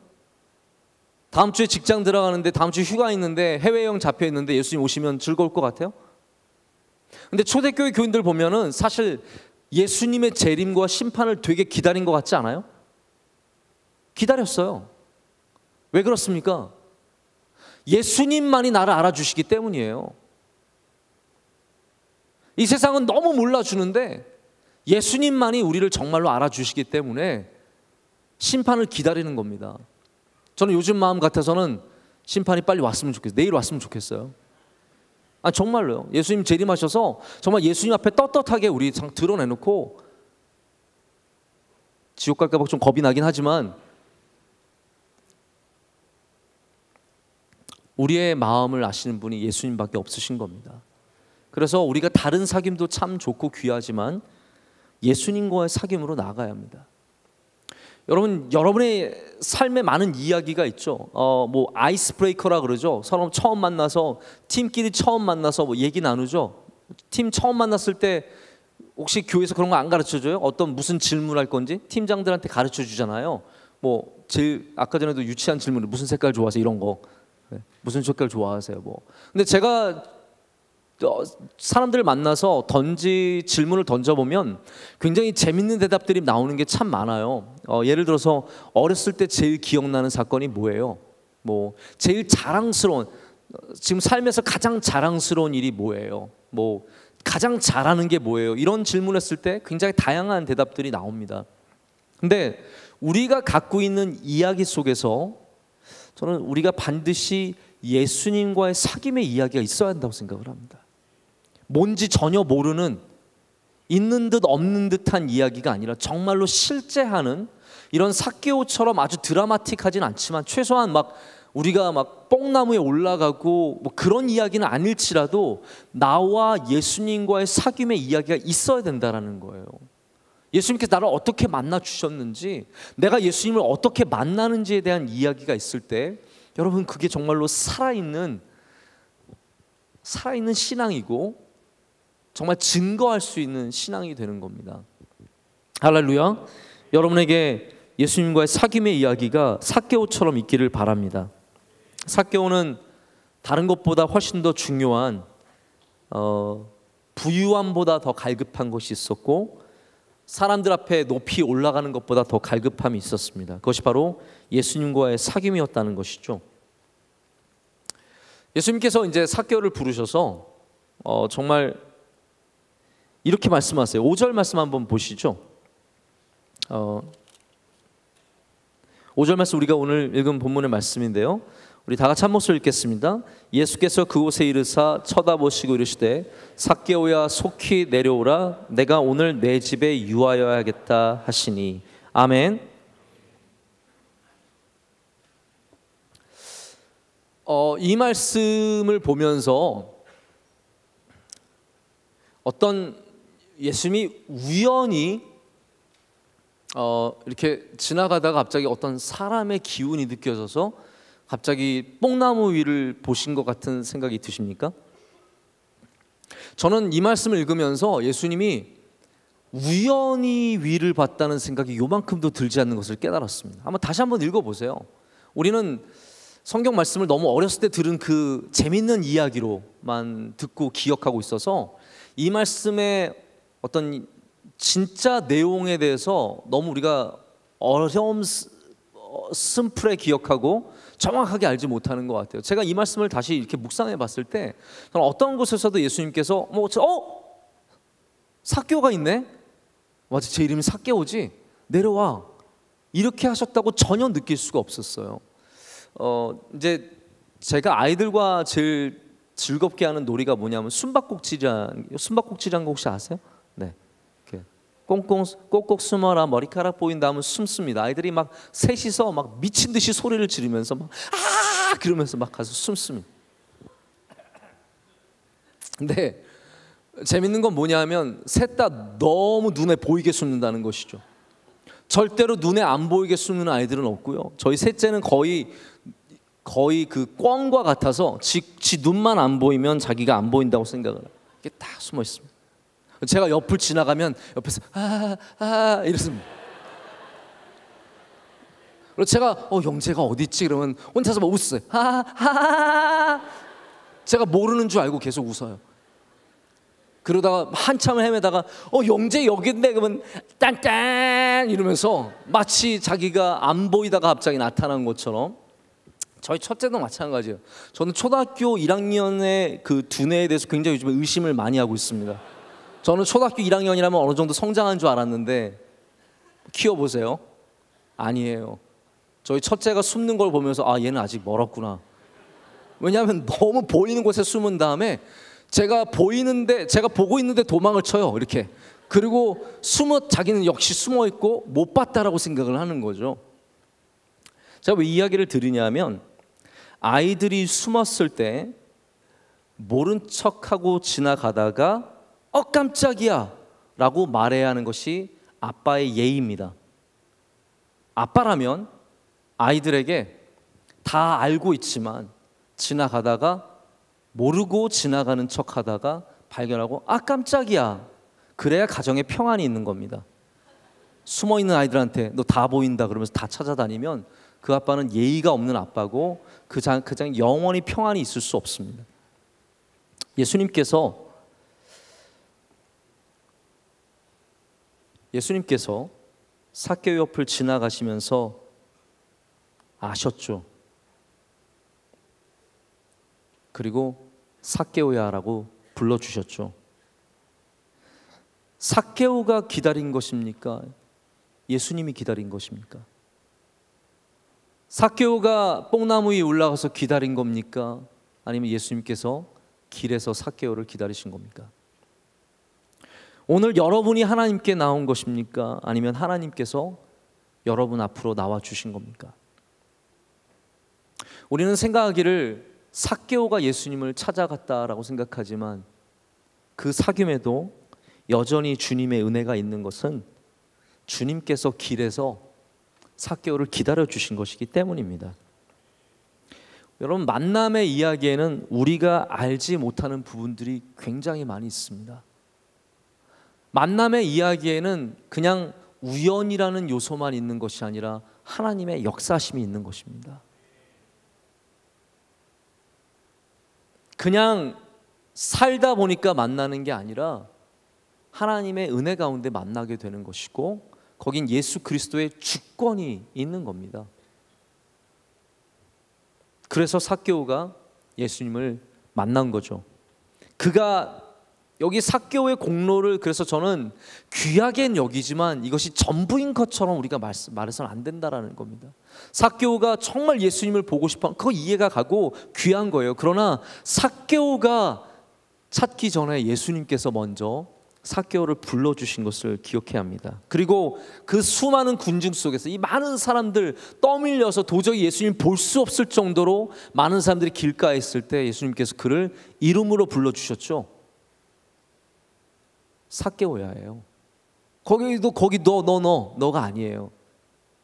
B: 다음 주에 직장 들어가는데 다음 주에 휴가 있는데 해외여행 잡혀 있는데 예수님 오시면 즐거울 것 같아요? 근데 초대교회 교인들 보면은 사실 예수님의 재림과 심판을 되게 기다린 것 같지 않아요? 기다렸어요. 왜 그렇습니까? 예수님만이 나를 알아주시기 때문이에요. 이 세상은 너무 몰라주는데 예수님만이 우리를 정말로 알아주시기 때문에 심판을 기다리는 겁니다. 저는 요즘 마음 같아서는 심판이 빨리 왔으면 좋겠어요. 내일 왔으면 좋겠어요. 정말로요. 예수님 재림하셔서 정말 예수님 앞에 떳떳하게 우리 드러내놓고, 지옥 갈까 봐 좀 겁이 나긴 하지만 우리의 마음을 아시는 분이 예수님밖에 없으신 겁니다. 그래서 우리가 다른 사귐도 참 좋고 귀하지만 예수님과의 사귐으로 나아가야 합니다. 여러분, 여러분의 삶에 많은 이야기가 있죠. 뭐 아이스 브레이커라 그러죠. 사람 처음 만나서 팀끼리 처음 만나서 뭐 얘기 나누죠. 팀 처음 만났을 때 혹시 교회에서 그런 거 안 가르쳐줘요? 무슨 질문할 건지 팀장들한테 가르쳐 주잖아요. 뭐 제일 아까 전에도 유치한 질문, 무슨 색깔 좋아하세요? 이런 거. 무슨 색깔 좋아하세요? 뭐. 근데 제가 사람들을 만나서 질문을 던져보면 굉장히 재밌는 대답들이 나오는 게 참 많아요. 예를 들어서 어렸을 때 제일 기억나는 사건이 뭐예요? 뭐 제일 자랑스러운, 지금 삶에서 가장 자랑스러운 일이 뭐예요? 뭐 가장 잘하는 게 뭐예요? 이런 질문을 했을 때 굉장히 다양한 대답들이 나옵니다. 근데 우리가 갖고 있는 이야기 속에서 저는 우리가 반드시 예수님과의 사귐의 이야기가 있어야 한다고 생각을 합니다. 뭔지 전혀 모르는, 있는 듯 없는 듯한 이야기가 아니라 정말로 실제 하는, 이런 삭개오처럼 아주 드라마틱하진 않지만 최소한 막 우리가 막 뽕나무에 올라가고 뭐 그런 이야기는 아닐지라도 나와 예수님과의 사귐의 이야기가 있어야 된다라는 거예요. 예수님께서 나를 어떻게 만나 주셨는지, 내가 예수님을 어떻게 만나는지에 대한 이야기가 있을 때 여러분, 그게 정말로 살아있는 신앙이고 정말 증거할 수 있는 신앙이 되는 겁니다. 할렐루야. 여러분에게 예수님과의 사귐의 이야기가 삭개오처럼 있기를 바랍니다. 삭개오는 다른 것보다 훨씬 더 중요한 부유함보다 더 갈급한 것이 있었고, 사람들 앞에 높이 올라가는 것보다 더 갈급함이 있었습니다. 그것이 바로 예수님과의 사귐이었다는 것이죠. 예수님께서 이제 삭개오를 부르셔서 정말 이렇게 말씀하세요. 5절 말씀 한번 보시죠. 5절 말씀 우리가 오늘 읽은 본문의 말씀인데요. 우리 다 같이 한 목소리 읽겠습니다. 예수께서 그곳에 이르사 쳐다보시고 이르시되 삭개오야 속히 내려오라, 내가 오늘 내 집에 유하여야겠다 하시니. 아멘. 이 말씀을 보면서 어떤 예수님이 우연히 이렇게 지나가다가 갑자기 어떤 사람의 기운이 느껴져서 갑자기 뽕나무 위를 보신 것 같은 생각이 드십니까? 저는 이 말씀을 읽으면서 예수님이 우연히 위를 봤다는 생각이 요만큼도 들지 않는 것을 깨달았습니다. 한번 다시 한번 읽어보세요. 우리는 성경 말씀을 너무 어렸을 때 들은 그 재밌는 이야기로만 듣고 기억하고 있어서 이 말씀의 어떤 진짜 내용에 대해서 너무 우리가 어려움 심플에 기억하고 정확하게 알지 못하는 것 같아요. 제가 이 말씀을 다시 이렇게 묵상해 봤을 때 저는 어떤 곳에서도 예수님께서 삭개오가 있네? 맞아, 제 이름이 삭개오지? 내려와. 이렇게 하셨다고 전혀 느낄 수가 없었어요. 이제 제가 아이들과 제일 즐겁게 하는 놀이가 뭐냐면 숨바꼭질이라는 거 혹시 아세요? 네. 이렇게 꼭꼭 숨어라, 머리카락 보인다 하면 숨습니다. 아이들이 막 셋이서 막 미친 듯이 소리를 지르면서 막 그러면서 막 가서 숨습니다. 근데 재밌는 건 뭐냐면 셋 다 너무 눈에 보이게 숨는다는 것이죠. 절대로 눈에 안 보이게 숨는 아이들은 없고요. 저희 셋째는 거의 그 꿩과 같아서 지 눈만 안 보이면 자기가 안 보인다고 생각을 해요. 이게 다 숨어 있습니다. 제가 옆을 지나가면 옆에서 이랬습니다. 그리고 제가 영재가 어디 있지? 그러면 혼자서 막 웃어요. 제가 모르는 줄 알고 계속 웃어요. 그러다가 한참을 헤매다가 영재 여기인데 그러면 딴딴 이러면서 마치 자기가 안 보이다가 갑자기 나타난 것처럼. 저희 첫째도 마찬가지예요. 저는 초등학교 1학년의 그 두뇌에 대해서 굉장히 요즘에 의심을 많이 하고 있습니다. 저는 초등학교 1학년이라면 어느 정도 성장한 줄 알았는데 키워보세요. 아니에요. 저희 첫째가 숨는 걸 보면서 얘는 아직 멀었구나. 왜냐하면 너무 보이는 곳에 숨은 다음에 제가 보고 있는데 도망을 쳐요. 이렇게. 그리고 자기는 역시 숨어 있고 못 봤다라고 생각을 하는 거죠. 제가 왜 이야기를 드리냐면 아이들이 숨었을 때 모른 척하고 지나가다가 깜짝이야 라고 말해야 하는 것이 아빠의 예의입니다. 아빠라면 아이들에게 다 알고 있지만 지나가다가 모르고 지나가는 척하다가 발견하고 깜짝이야. 그래야 가정에 평안이 있는 겁니다. 숨어있는 아이들한테 너 다 보인다 그러면서 다 찾아다니면 그 아빠는 예의가 없는 아빠고 그 장에 영원히 평안이 있을 수 없습니다. 예수님께서 삭개오 옆을 지나가시면서 아셨죠. 그리고 삭개오야라고 불러주셨죠. 삭개오가 기다린 것입니까? 예수님이 기다린 것입니까? 삭개오가 뽕나무 위에 올라가서 기다린 겁니까? 아니면 예수님께서 길에서 삭개오를 기다리신 겁니까? 오늘 여러분이 하나님께 나온 것입니까? 아니면 하나님께서 여러분 앞으로 나와 주신 겁니까? 우리는 생각하기를 삭개오가 예수님을 찾아갔다라고 생각하지만 그 사귐에도 여전히 주님의 은혜가 있는 것은 주님께서 길에서 삭개오를 기다려 주신 것이기 때문입니다. 여러분, 만남의 이야기에는 우리가 알지 못하는 부분들이 굉장히 많이 있습니다. 만남의 이야기에는 그냥 우연이라는 요소만 있는 것이 아니라 하나님의 역사심이 있는 것입니다. 그냥 살다 보니까 만나는 게 아니라 하나님의 은혜 가운데 만나게 되는 것이고 거긴 예수 그리스도의 주권이 있는 겁니다. 그래서 삭개오가 예수님을 만난 거죠. 그가 여기 삭개오의 공로를 그래서 저는 귀하게 여기지만 이것이 전부인 것처럼 우리가 말해서는 안 된다라는 겁니다. 삭개오가 정말 예수님을 보고 싶어 그거 이해가 가고 귀한 거예요. 그러나 삭개오가 찾기 전에 예수님께서 먼저 삭개오를 불러주신 것을 기억해야 합니다. 그리고 그 수많은 군중 속에서 이 많은 사람들 떠밀려서 도저히 예수님 볼 수 없을 정도로 많은 사람들이 길가에 있을 때 예수님께서 그를 이름으로 불러주셨죠. 삭개오야예요. 거기 너가 아니에요.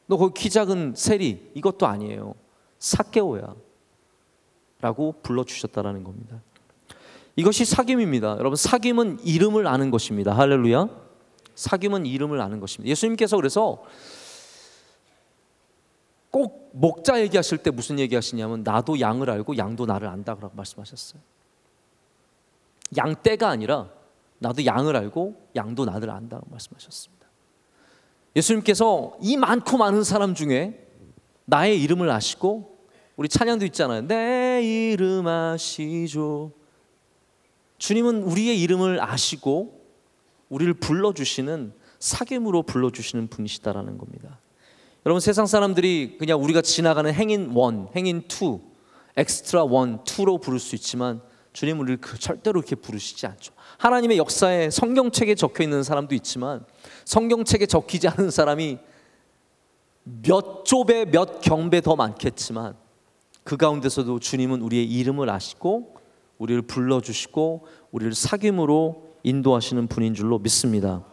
B: 너 거기 키 작은 세리 이것도 아니에요. 삭개오야 라고 불러주셨다라는 겁니다. 이것이 사귐입니다. 여러분, 사귐은 이름을 아는 것입니다. 할렐루야. 사귐은 이름을 아는 것입니다. 예수님께서 그래서 꼭 목자 얘기하실 때 무슨 얘기하시냐면 나도 양을 알고 양도 나를 안다라고 말씀하셨어요. 양떼가 아니라 나도 양을 알고 양도 나를 안다고 말씀하셨습니다. 예수님께서 이 많고 많은 사람 중에 나의 이름을 아시고 우리 찬양도 있잖아요. 내 이름 아시죠. 주님은 우리의 이름을 아시고 우리를 불러주시는, 사귐으로 불러주시는 분이시다라는 겁니다. 여러분, 세상 사람들이 그냥 우리가 지나가는 행인 1, 행인 2, 엑스트라 1, 2로 부를 수 있지만 주님은 우리를 절대로 그렇게 부르시지 않죠. 하나님의 역사에 성경책에 적혀 있는 사람도 있지만 성경책에 적히지 않은 사람이 몇 조배 몇 경배 더 많겠지만 그 가운데서도 주님은 우리의 이름을 아시고 우리를 불러주시고 우리를 사귐으로 인도하시는 분인 줄로 믿습니다.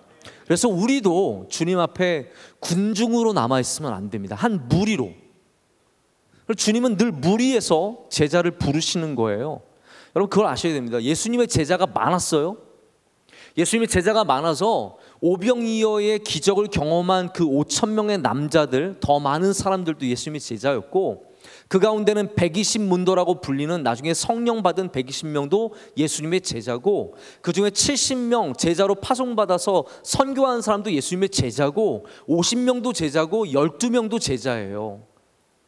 B: 그래서 우리도 주님 앞에 군중으로 남아있으면 안 됩니다. 한 무리로. 주님은 늘 무리에서 제자를 부르시는 거예요. 여러분, 그걸 아셔야 됩니다. 예수님의 제자가 많았어요. 예수님의 제자가 많아서 오병이어의 기적을 경험한 그 5,000명의 남자들, 더 많은 사람들도 예수님의 제자였고, 그 가운데는 120문도라고 불리는 나중에 성령 받은 120명도 예수님의 제자고, 그 중에 70명 제자로 파송받아서 선교한 사람도 예수님의 제자고, 50명도 제자고 12명도 제자예요.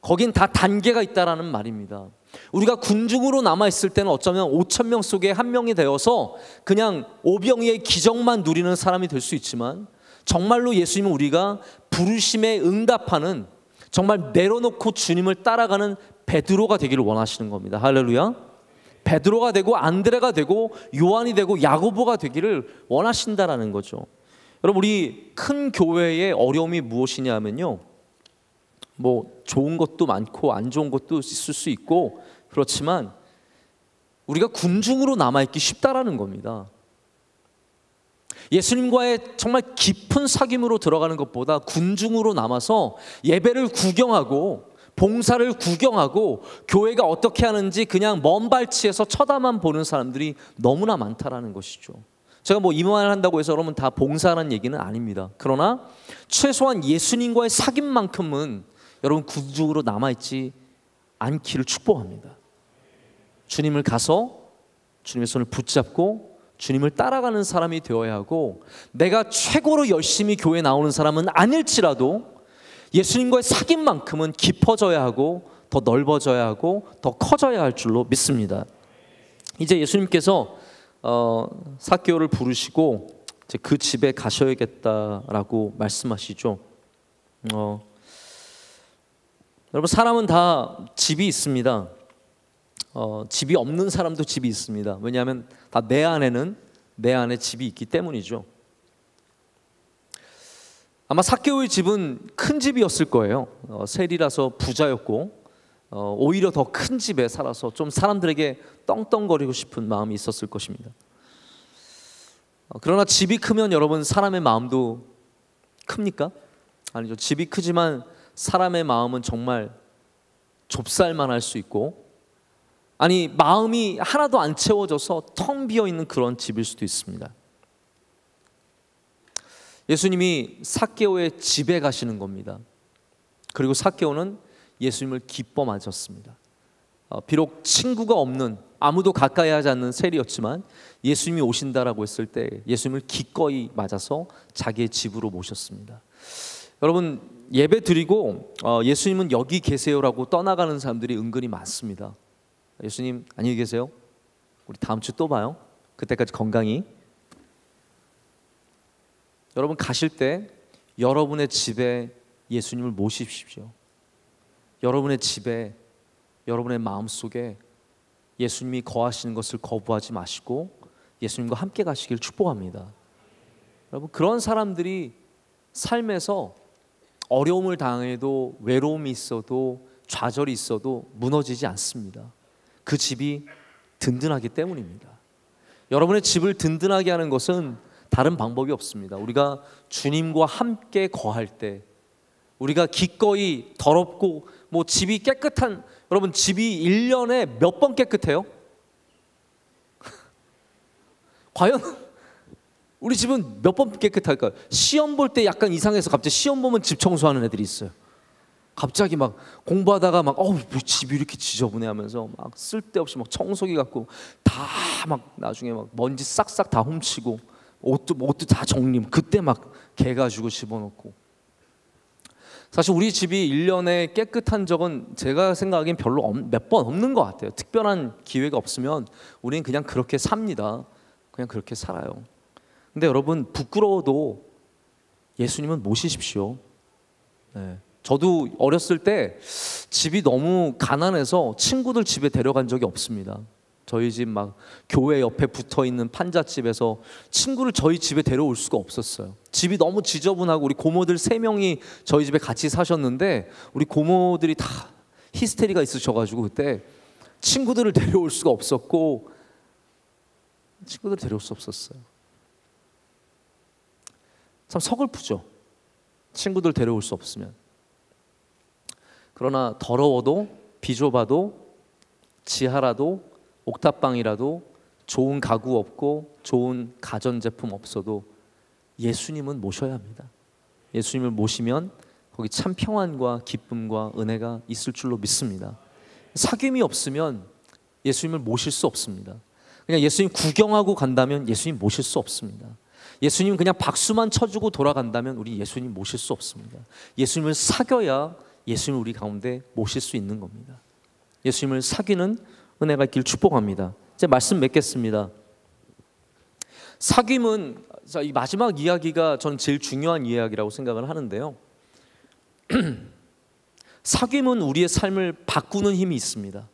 B: 거긴 다 단계가 있다라는 말입니다. 우리가 군중으로 남아있을 때는 어쩌면 5,000명 속에 한 명이 되어서 그냥 오병이의 기적만 누리는 사람이 될 수 있지만, 정말로 예수님은 우리가 부르심에 응답하는, 정말 내려놓고 주님을 따라가는 베드로가 되기를 원하시는 겁니다. 할렐루야. 베드로가 되고 안드레가 되고 요한이 되고 야고보가 되기를 원하신다라는 거죠. 여러분, 우리 큰 교회의 어려움이 무엇이냐면요, 뭐 좋은 것도 많고 안 좋은 것도 있을 수 있고 그렇지만 우리가 군중으로 남아있기 쉽다라는 겁니다. 예수님과의 정말 깊은 사귐으로 들어가는 것보다 군중으로 남아서 예배를 구경하고 봉사를 구경하고 교회가 어떻게 하는지 그냥 먼 발치에서 쳐다만 보는 사람들이 너무나 많다라는 것이죠. 제가 뭐 이 말을 한다고 해서 여러분 다 봉사하는 얘기는 아닙니다. 그러나 최소한 예수님과의 사귐만큼은 여러분 군중으로 남아있지 않기를 축복합니다. 주님을 가서 주님의 손을 붙잡고 주님을 따라가는 사람이 되어야 하고, 내가 최고로 열심히 교회에 나오는 사람은 아닐지라도 예수님과의 사귐만큼은 깊어져야 하고 더 넓어져야 하고 더 커져야 할 줄로 믿습니다. 이제 예수님께서 삭개오를 부르시고 이제 그 집에 가셔야겠다라고 말씀하시죠. 여러분, 사람은 다 집이 있습니다. 집이 없는 사람도 집이 있습니다. 왜냐하면 다 내 안에 집이 있기 때문이죠. 아마 삭개오의 집은 큰 집이었을 거예요. 세리라서 부자였고 오히려 더 큰 집에 살아서 좀 사람들에게 떵떵거리고 싶은 마음이 있었을 것입니다. 그러나 집이 크면 여러분, 사람의 마음도 큽니까? 아니죠. 집이 크지만 사람의 마음은 정말 좁쌀만 할 수 있고, 아니 마음이 하나도 안 채워져서 텅 비어있는 그런 집일 수도 있습니다. 예수님이 삭개오의 집에 가시는 겁니다. 그리고 삭개오는 예수님을 기뻐 맞았습니다. 비록 친구가 없는, 아무도 가까이 하지 않는 세리였지만 예수님이 오신다라고 했을 때 예수님을 기꺼이 맞아서 자기의 집으로 모셨습니다. 여러분, 예배 드리고 예수님은 여기 계세요라고 떠나가는 사람들이 은근히 많습니다. 예수님 안녕히 계세요. 우리 다음 주 또 봐요. 그때까지 건강히. 여러분, 가실 때 여러분의 집에 예수님을 모십시오. 여러분의 집에, 여러분의 마음속에 예수님이 거하시는 것을 거부하지 마시고 예수님과 함께 가시길 축복합니다. 여러분, 그런 사람들이 삶에서 어려움을 당해도, 외로움이 있어도, 좌절이 있어도 무너지지 않습니다. 그 집이 든든하기 때문입니다. 여러분의 집을 든든하게 하는 것은 다른 방법이 없습니다. 우리가 주님과 함께 거할 때, 우리가 기꺼이 더럽고 뭐 집이 깨끗한, 여러분 집이 1년에 몇 번 깨끗해요? 과연 우리 집은 몇 번 깨끗할까요? 시험 볼 때 약간 이상해서 갑자기 시험 보면 집 청소하는 애들이 있어요. 갑자기 막 공부하다가 막 집이 이렇게 지저분해 하면서 막 쓸데없이 막 청소기 갖고 다 막 나중에 막 먼지 싹싹 다 훔치고 옷도 다 정리, 그때 막 개 가지고 집어넣고. 사실 우리 집이 1년에 깨끗한 적은 제가 생각하기엔 별로 몇 번 없는 것 같아요. 특별한 기회가 없으면 우리는 그냥 그렇게 삽니다. 그냥 그렇게 살아요. 근데 여러분, 부끄러워도 예수님은 모시십시오. 네. 저도 어렸을 때 집이 너무 가난해서 친구들 집에 데려간 적이 없습니다. 저희 집 막 교회 옆에 붙어있는 판잣집에서 친구를 저희 집에 데려올 수가 없었어요. 집이 너무 지저분하고 우리 고모들 3명이 저희 집에 같이 사셨는데 우리 고모들이 다 히스테리가 있으셔가지고 그때 친구들을 데려올 수가 없었고 친구들을 데려올 수 없었어요. 참 서글프죠. 친구들 데려올 수 없으면. 그러나 더러워도 비좁아도 지하라도 옥탑방이라도 좋은 가구 없고 좋은 가전제품 없어도 예수님은 모셔야 합니다. 예수님을 모시면 거기 참 평안과 기쁨과 은혜가 있을 줄로 믿습니다. 사귐이 없으면 예수님을 모실 수 없습니다. 그냥 예수님 구경하고 간다면 예수님 모실 수 없습니다. 예수님 그냥 박수만 쳐주고 돌아간다면 우리 예수님 모실 수 없습니다. 예수님을 사귀어야 예수님을 우리 가운데 모실 수 있는 겁니다. 예수님을 사귀는 은혜가 있길 축복합니다. 이제 말씀 맺겠습니다. 사귐은 이 마지막 이야기가 저는 제일 중요한 이야기라고 생각을 하는데요. 사귐은 우리의 삶을 바꾸는 힘이 있습니다.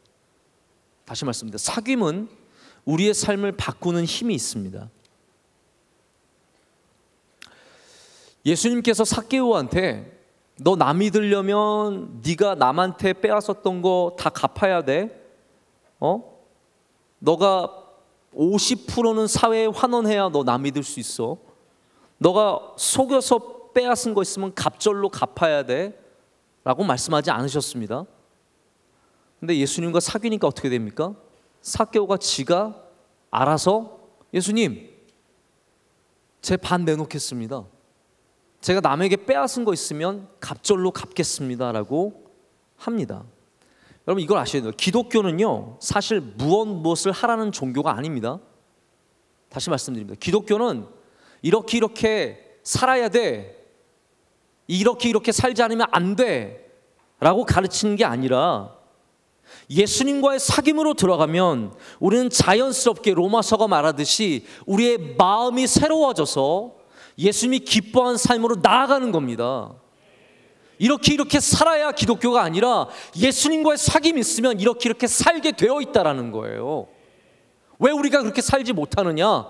B: 다시 말씀드립니다. 사귐은 우리의 삶을 바꾸는 힘이 있습니다. 예수님께서 삭개오한테 너 남이 들려면 네가 남한테 빼앗았던 거 다 갚아야 돼. 너가 50%는 사회에 환원해야 너 남 믿을 수 있어. 너가 속여서 빼앗은 거 있으면 갑절로 갚아야 돼 라고 말씀하지 않으셨습니다. 근데 예수님과 사귀니까 어떻게 됩니까? 삭개오가 지가 알아서 예수님 제 반 내놓겠습니다. 제가 남에게 빼앗은 거 있으면 갑절로 갚겠습니다 라고 합니다. 여러분 이걸 아셔야 돼요. 기독교는요 사실 무엇을 하라는 종교가 아닙니다. 다시 말씀드립니다. 기독교는 이렇게 살아야 돼, 이렇게 살지 않으면 안 돼 라고 가르치는 게 아니라 예수님과의 사귐으로 들어가면 우리는 자연스럽게 로마서가 말하듯이 우리의 마음이 새로워져서 예수님이 기뻐하는 삶으로 나아가는 겁니다. 이렇게 살아야 기독교가 아니라 예수님과의 사귐이 있으면 이렇게 살게 되어 있다라는 거예요. 왜 우리가 그렇게 살지 못하느냐?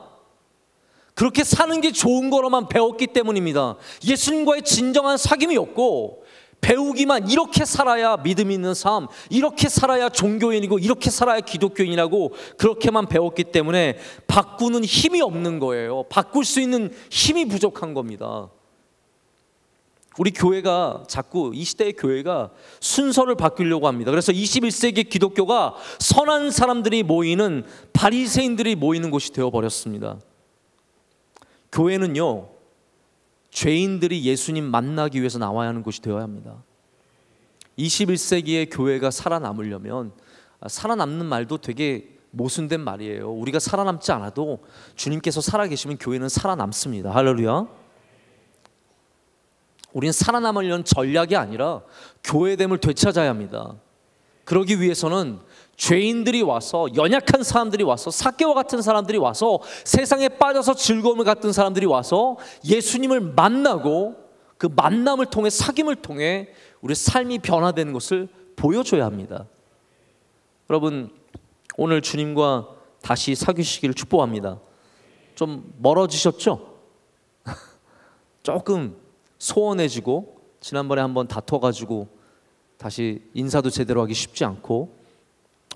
B: 그렇게 사는 게 좋은 거로만 배웠기 때문입니다. 예수님과의 진정한 사귐이 없고 배우기만 이렇게 살아야 믿음 있는 삶, 이렇게 살아야 종교인이고 이렇게 살아야 기독교인이라고 그렇게만 배웠기 때문에 바꾸는 힘이 없는 거예요. 바꿀 수 있는 힘이 부족한 겁니다. 우리 교회가 자꾸 이 시대의 교회가 순서를 바꾸려고 합니다. 그래서 21세기 기독교가 선한 사람들이 모이는 바리새인들이 모이는 곳이 되어버렸습니다. 교회는요 죄인들이 예수님 만나기 위해서 나와야 하는 곳이 되어야 합니다. 21세기의 교회가 살아남으려면, 살아남는 말도 되게 모순된 말이에요. 우리가 살아남지 않아도 주님께서 살아계시면 교회는 살아남습니다. 할렐루야. 우리는 살아남으려는 전략이 아니라 교회됨을 되찾아야 합니다. 그러기 위해서는 죄인들이 와서, 연약한 사람들이 와서, 삭개와 같은 사람들이 와서, 세상에 빠져서 즐거움을 갖던 사람들이 와서 예수님을 만나고 그 만남을 통해, 사귐을 통해 우리 삶이 변화되는 것을 보여줘야 합니다. 여러분 오늘 주님과 다시 사귀시기를 축복합니다. 좀 멀어지셨죠? 조금 소원해지고 지난번에 한번 다퉈가지고 다시 인사도 제대로 하기 쉽지 않고,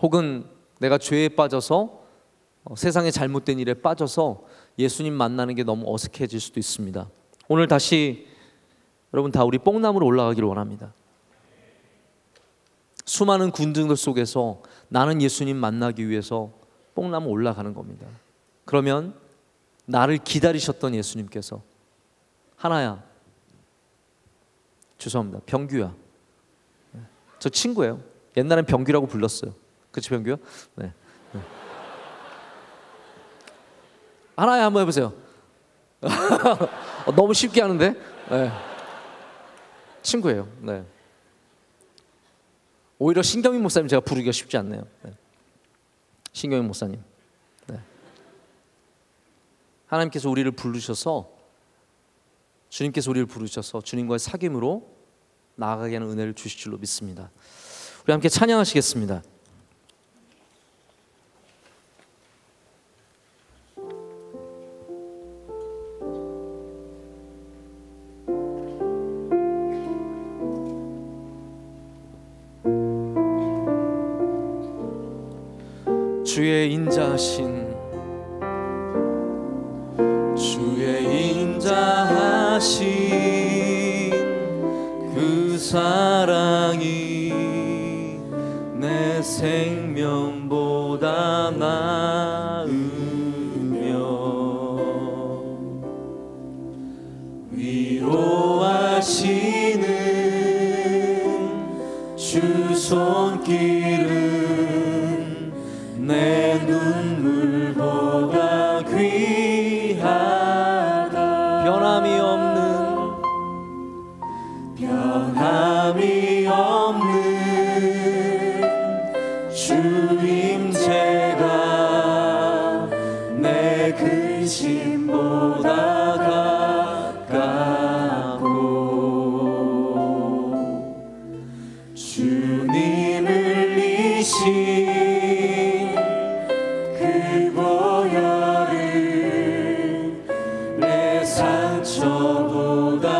B: 혹은 내가 죄에 빠져서 세상의 잘못된 일에 빠져서 예수님 만나는 게 너무 어색해질 수도 있습니다. 오늘 다시 여러분 다 우리 뽕나무로 올라가기를 원합니다. 수많은 군중들 속에서 나는 예수님 만나기 위해서 뽕나무 올라가는 겁니다. 그러면 나를 기다리셨던 예수님께서, 하나야, 죄송합니다, 병규야, 저 친구예요. 옛날엔 병규라고 불렀어요. 그치 병규야? 네. 하나야 한번 해보세요. 너무 쉽게 하는데? 네. 친구예요. 네. 오히려 신경민 목사님 제가 부르기가 쉽지 않네요. 네. 신경민 목사님. 네. 하나님께서 우리를 부르셔서 주님께서 우리를 부르셔서 주님과의 사귐으로 나아가게 하는 은혜를 주실 줄로 믿습니다. 우리 함께 찬양하시겠습니다. 주의 인자하신 그 사랑이 내 생명보다 나으며 위로하시는 주 손길은 내 눈물보다 귀하다. 변함이 없는 주임제가 내 근심보다 가깝고 주님을 이신 그 보혈을 내 상처보다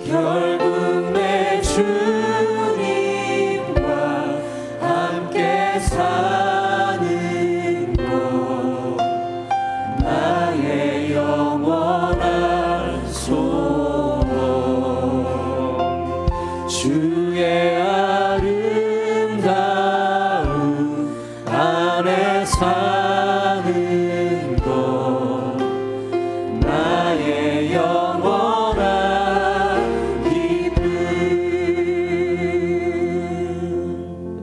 B: 결국 내 주님과 함께 사는 것 나의 영원한 소원. 주의 아름다운 안에 사는 것 나의 영원한 기쁨.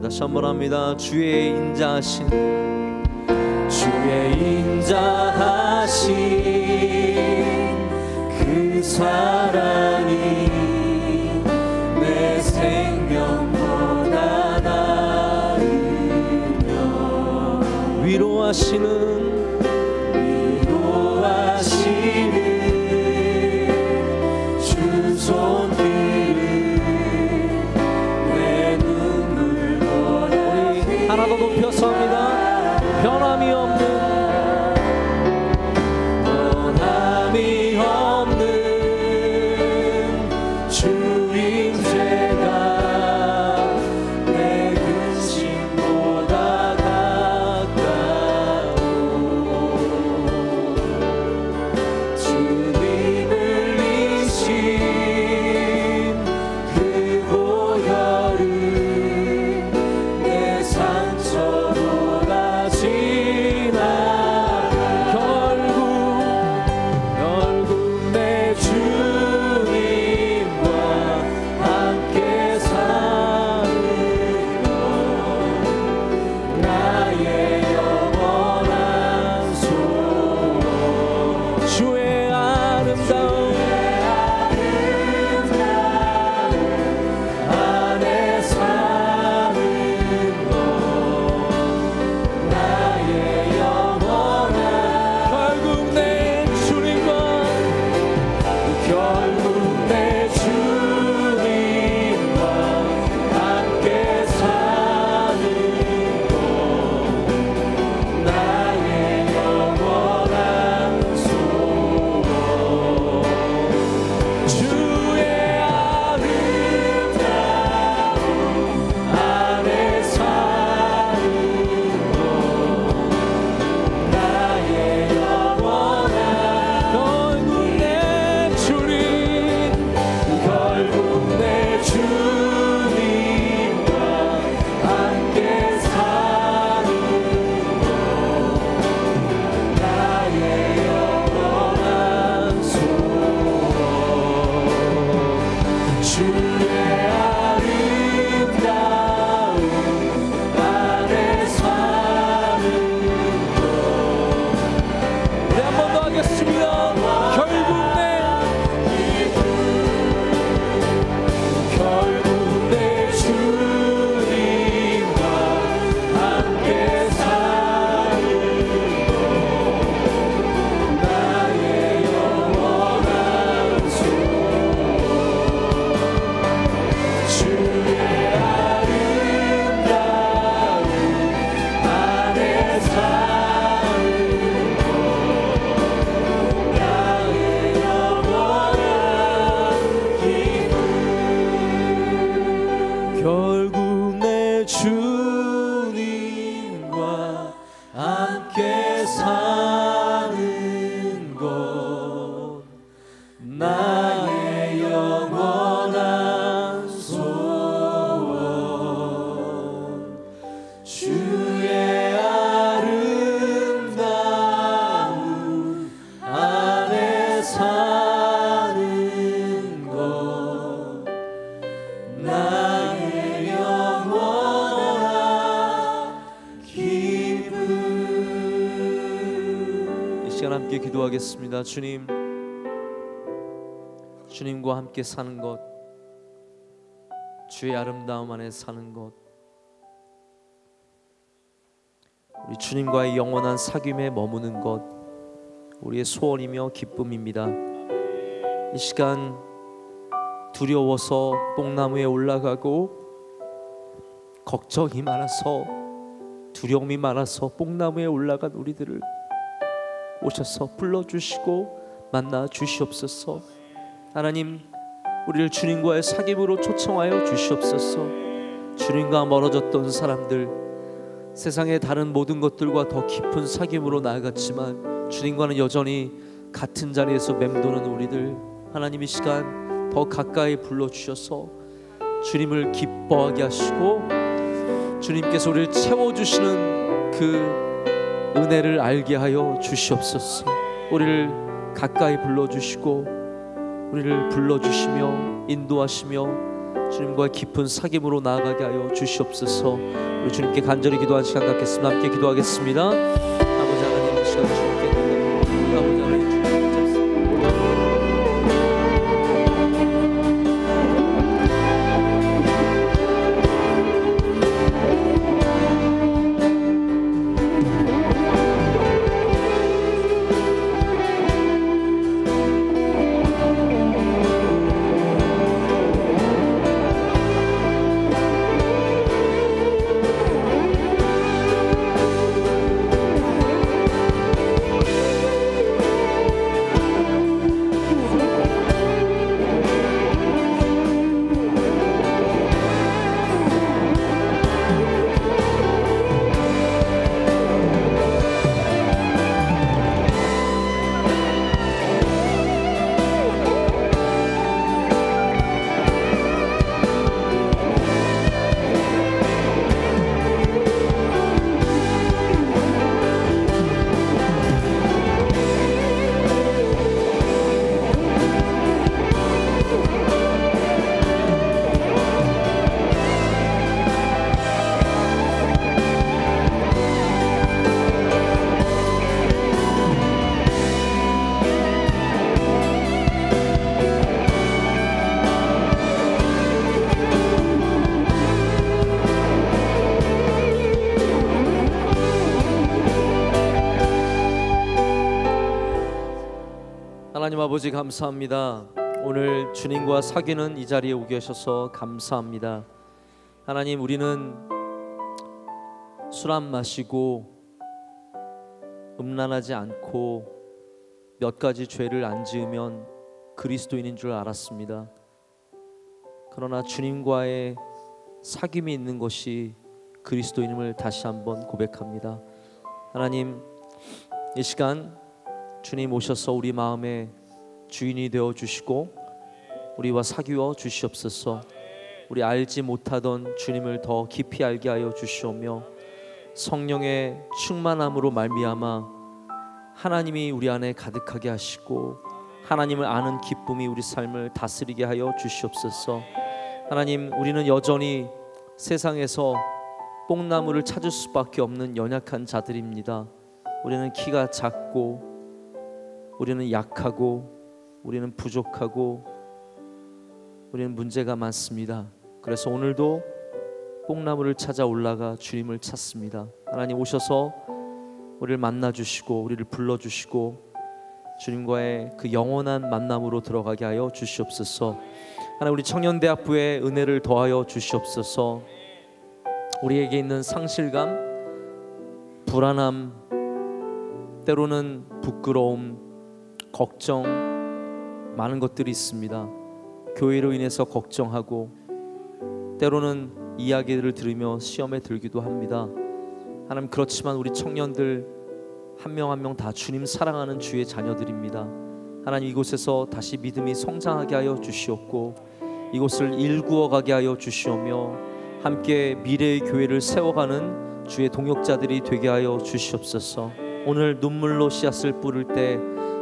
B: 다시 한번 합니다. 주의 인자하신 그 사랑이 내 생명보다 나으며 위로하시는 주 손길을 내 눈물보다 우리 하나 더 높여서 합니다. 변함이 없는 주임제가 내 근심보다 가까워 주님을 이신 그 보혈을 내 상처보다 진하다. 함께 사는 것 나의 영원한 소원 주의 아름다움 안에 사는 것 나의 영원한 기쁨. 이 시간 함께 기도하겠습니다. 주님과 함께 사는 것, 주의 아름다움 안에 사는 것, 우리 주님과의 영원한 사귐에 머무는 것, 우리의 소원이며 기쁨입니다. 이 시간 두려워서 뽕나무에 올라가고 걱정이 많아서 두려움이 많아서 뽕나무에 올라간 우리들을 오셔서 불러주시고 만나 주시옵소서. 하나님, 우리를 주님과의 사귐으로 초청하여 주시옵소서. 주님과 멀어졌던 사람들, 세상의 다른 모든 것들과 더 깊은 사귐으로 나아갔지만 주님과는 여전히 같은 자리에서 맴도는 우리들, 하나님 이 시간 더 가까이 불러주셔서 주님을 기뻐하게 하시고 주님께서 우리를 채워주시는 그 은혜를 알게 하여 주시옵소서. 우리를 가까이 불러주시고 우리를 불러주시며 인도하시며 주님과의 깊은 사귐으로 나아가게 하여 주시옵소서. 우리 주님께 간절히 기도한 시간 갖겠습니다. 함께 기도하겠습니다. 아버지 하나님, 이 시간 주님께 드립니다. 아버지 하나님, 주님 하나님 아버지 감사합니다. 오늘 주님과 사귀는 이 자리에 오게 하셔서 감사합니다. 하나님, 우리는 술 안 마시고 음란하지 않고 몇 가지 죄를 안 지으면 그리스도인인 줄 알았습니다. 그러나 주님과의 사귐이 있는 것이 그리스도인임을 다시 한번 고백합니다. 하나님, 이 시간 주님 오셔서 우리 마음의 주인이 되어 주시고 우리와 사귀어 주시옵소서. 우리 알지 못하던 주님을 더 깊이 알게 하여 주시오며 성령의 충만함으로 말미암아 하나님이 우리 안에 가득하게 하시고 하나님을 아는 기쁨이 우리 삶을 다스리게 하여 주시옵소서. 하나님, 우리는 여전히 세상에서 뽕나무를 찾을 수밖에 없는 연약한 자들입니다. 우리는 키가 작고 우리는 약하고 우리는 부족하고 우리는 문제가 많습니다. 그래서 오늘도 뽕나무를 찾아 올라가 주님을 찾습니다. 하나님 오셔서 우리를 만나주시고 우리를 불러주시고 주님과의 그 영원한 만남으로 들어가게 하여 주시옵소서. 하나님, 우리 청년대학부에 은혜를 더하여 주시옵소서. 우리에게 있는 상실감, 불안함, 때로는 부끄러움, 걱정, 많은 것들이 있습니다. 교회로 인해서 걱정하고 때로는 이야기를 들으며 시험에 들기도 합니다. 하나님, 그렇지만 우리 청년들 한 명 한 명 다 주님 사랑하는 주의 자녀들입니다. 하나님, 이곳에서 다시 믿음이 성장하게 하여 주시옵고 이곳을 일구어 가게 하여 주시오며 함께 미래의 교회를 세워가는 주의 동역자들이 되게 하여 주시옵소서. 오늘 눈물로 씨앗을 뿌릴 때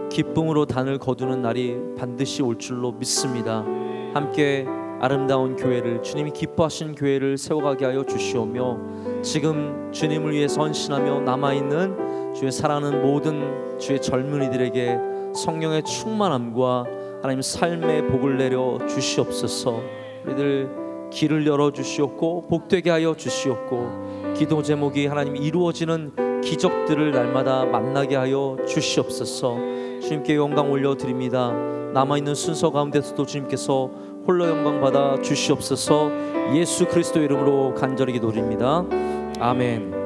B: 기쁨으로 단을 거두는 날이 반드시 올 줄로 믿습니다. 함께 아름다운 교회를, 주님이 기뻐하신 교회를 세워가게 하여 주시오며 지금 주님을 위해 헌신하며 남아있는 주의 사랑하는 모든 주의 젊은이들에게 성령의 충만함과 하나님 삶의 복을 내려 주시옵소서. 우리들 길을 열어 주시옵고 복되게 하여 주시옵고 기도 제목이 하나님 이루어지는 기적들을 날마다 만나게 하여 주시옵소서. 주님께 영광 올려드립니다. 남아있는 순서 가운데서도 주님께서 홀로 영광 받아 주시옵소서. 예수 그리스도 이름으로 간절히 기도드립니다. 아멘.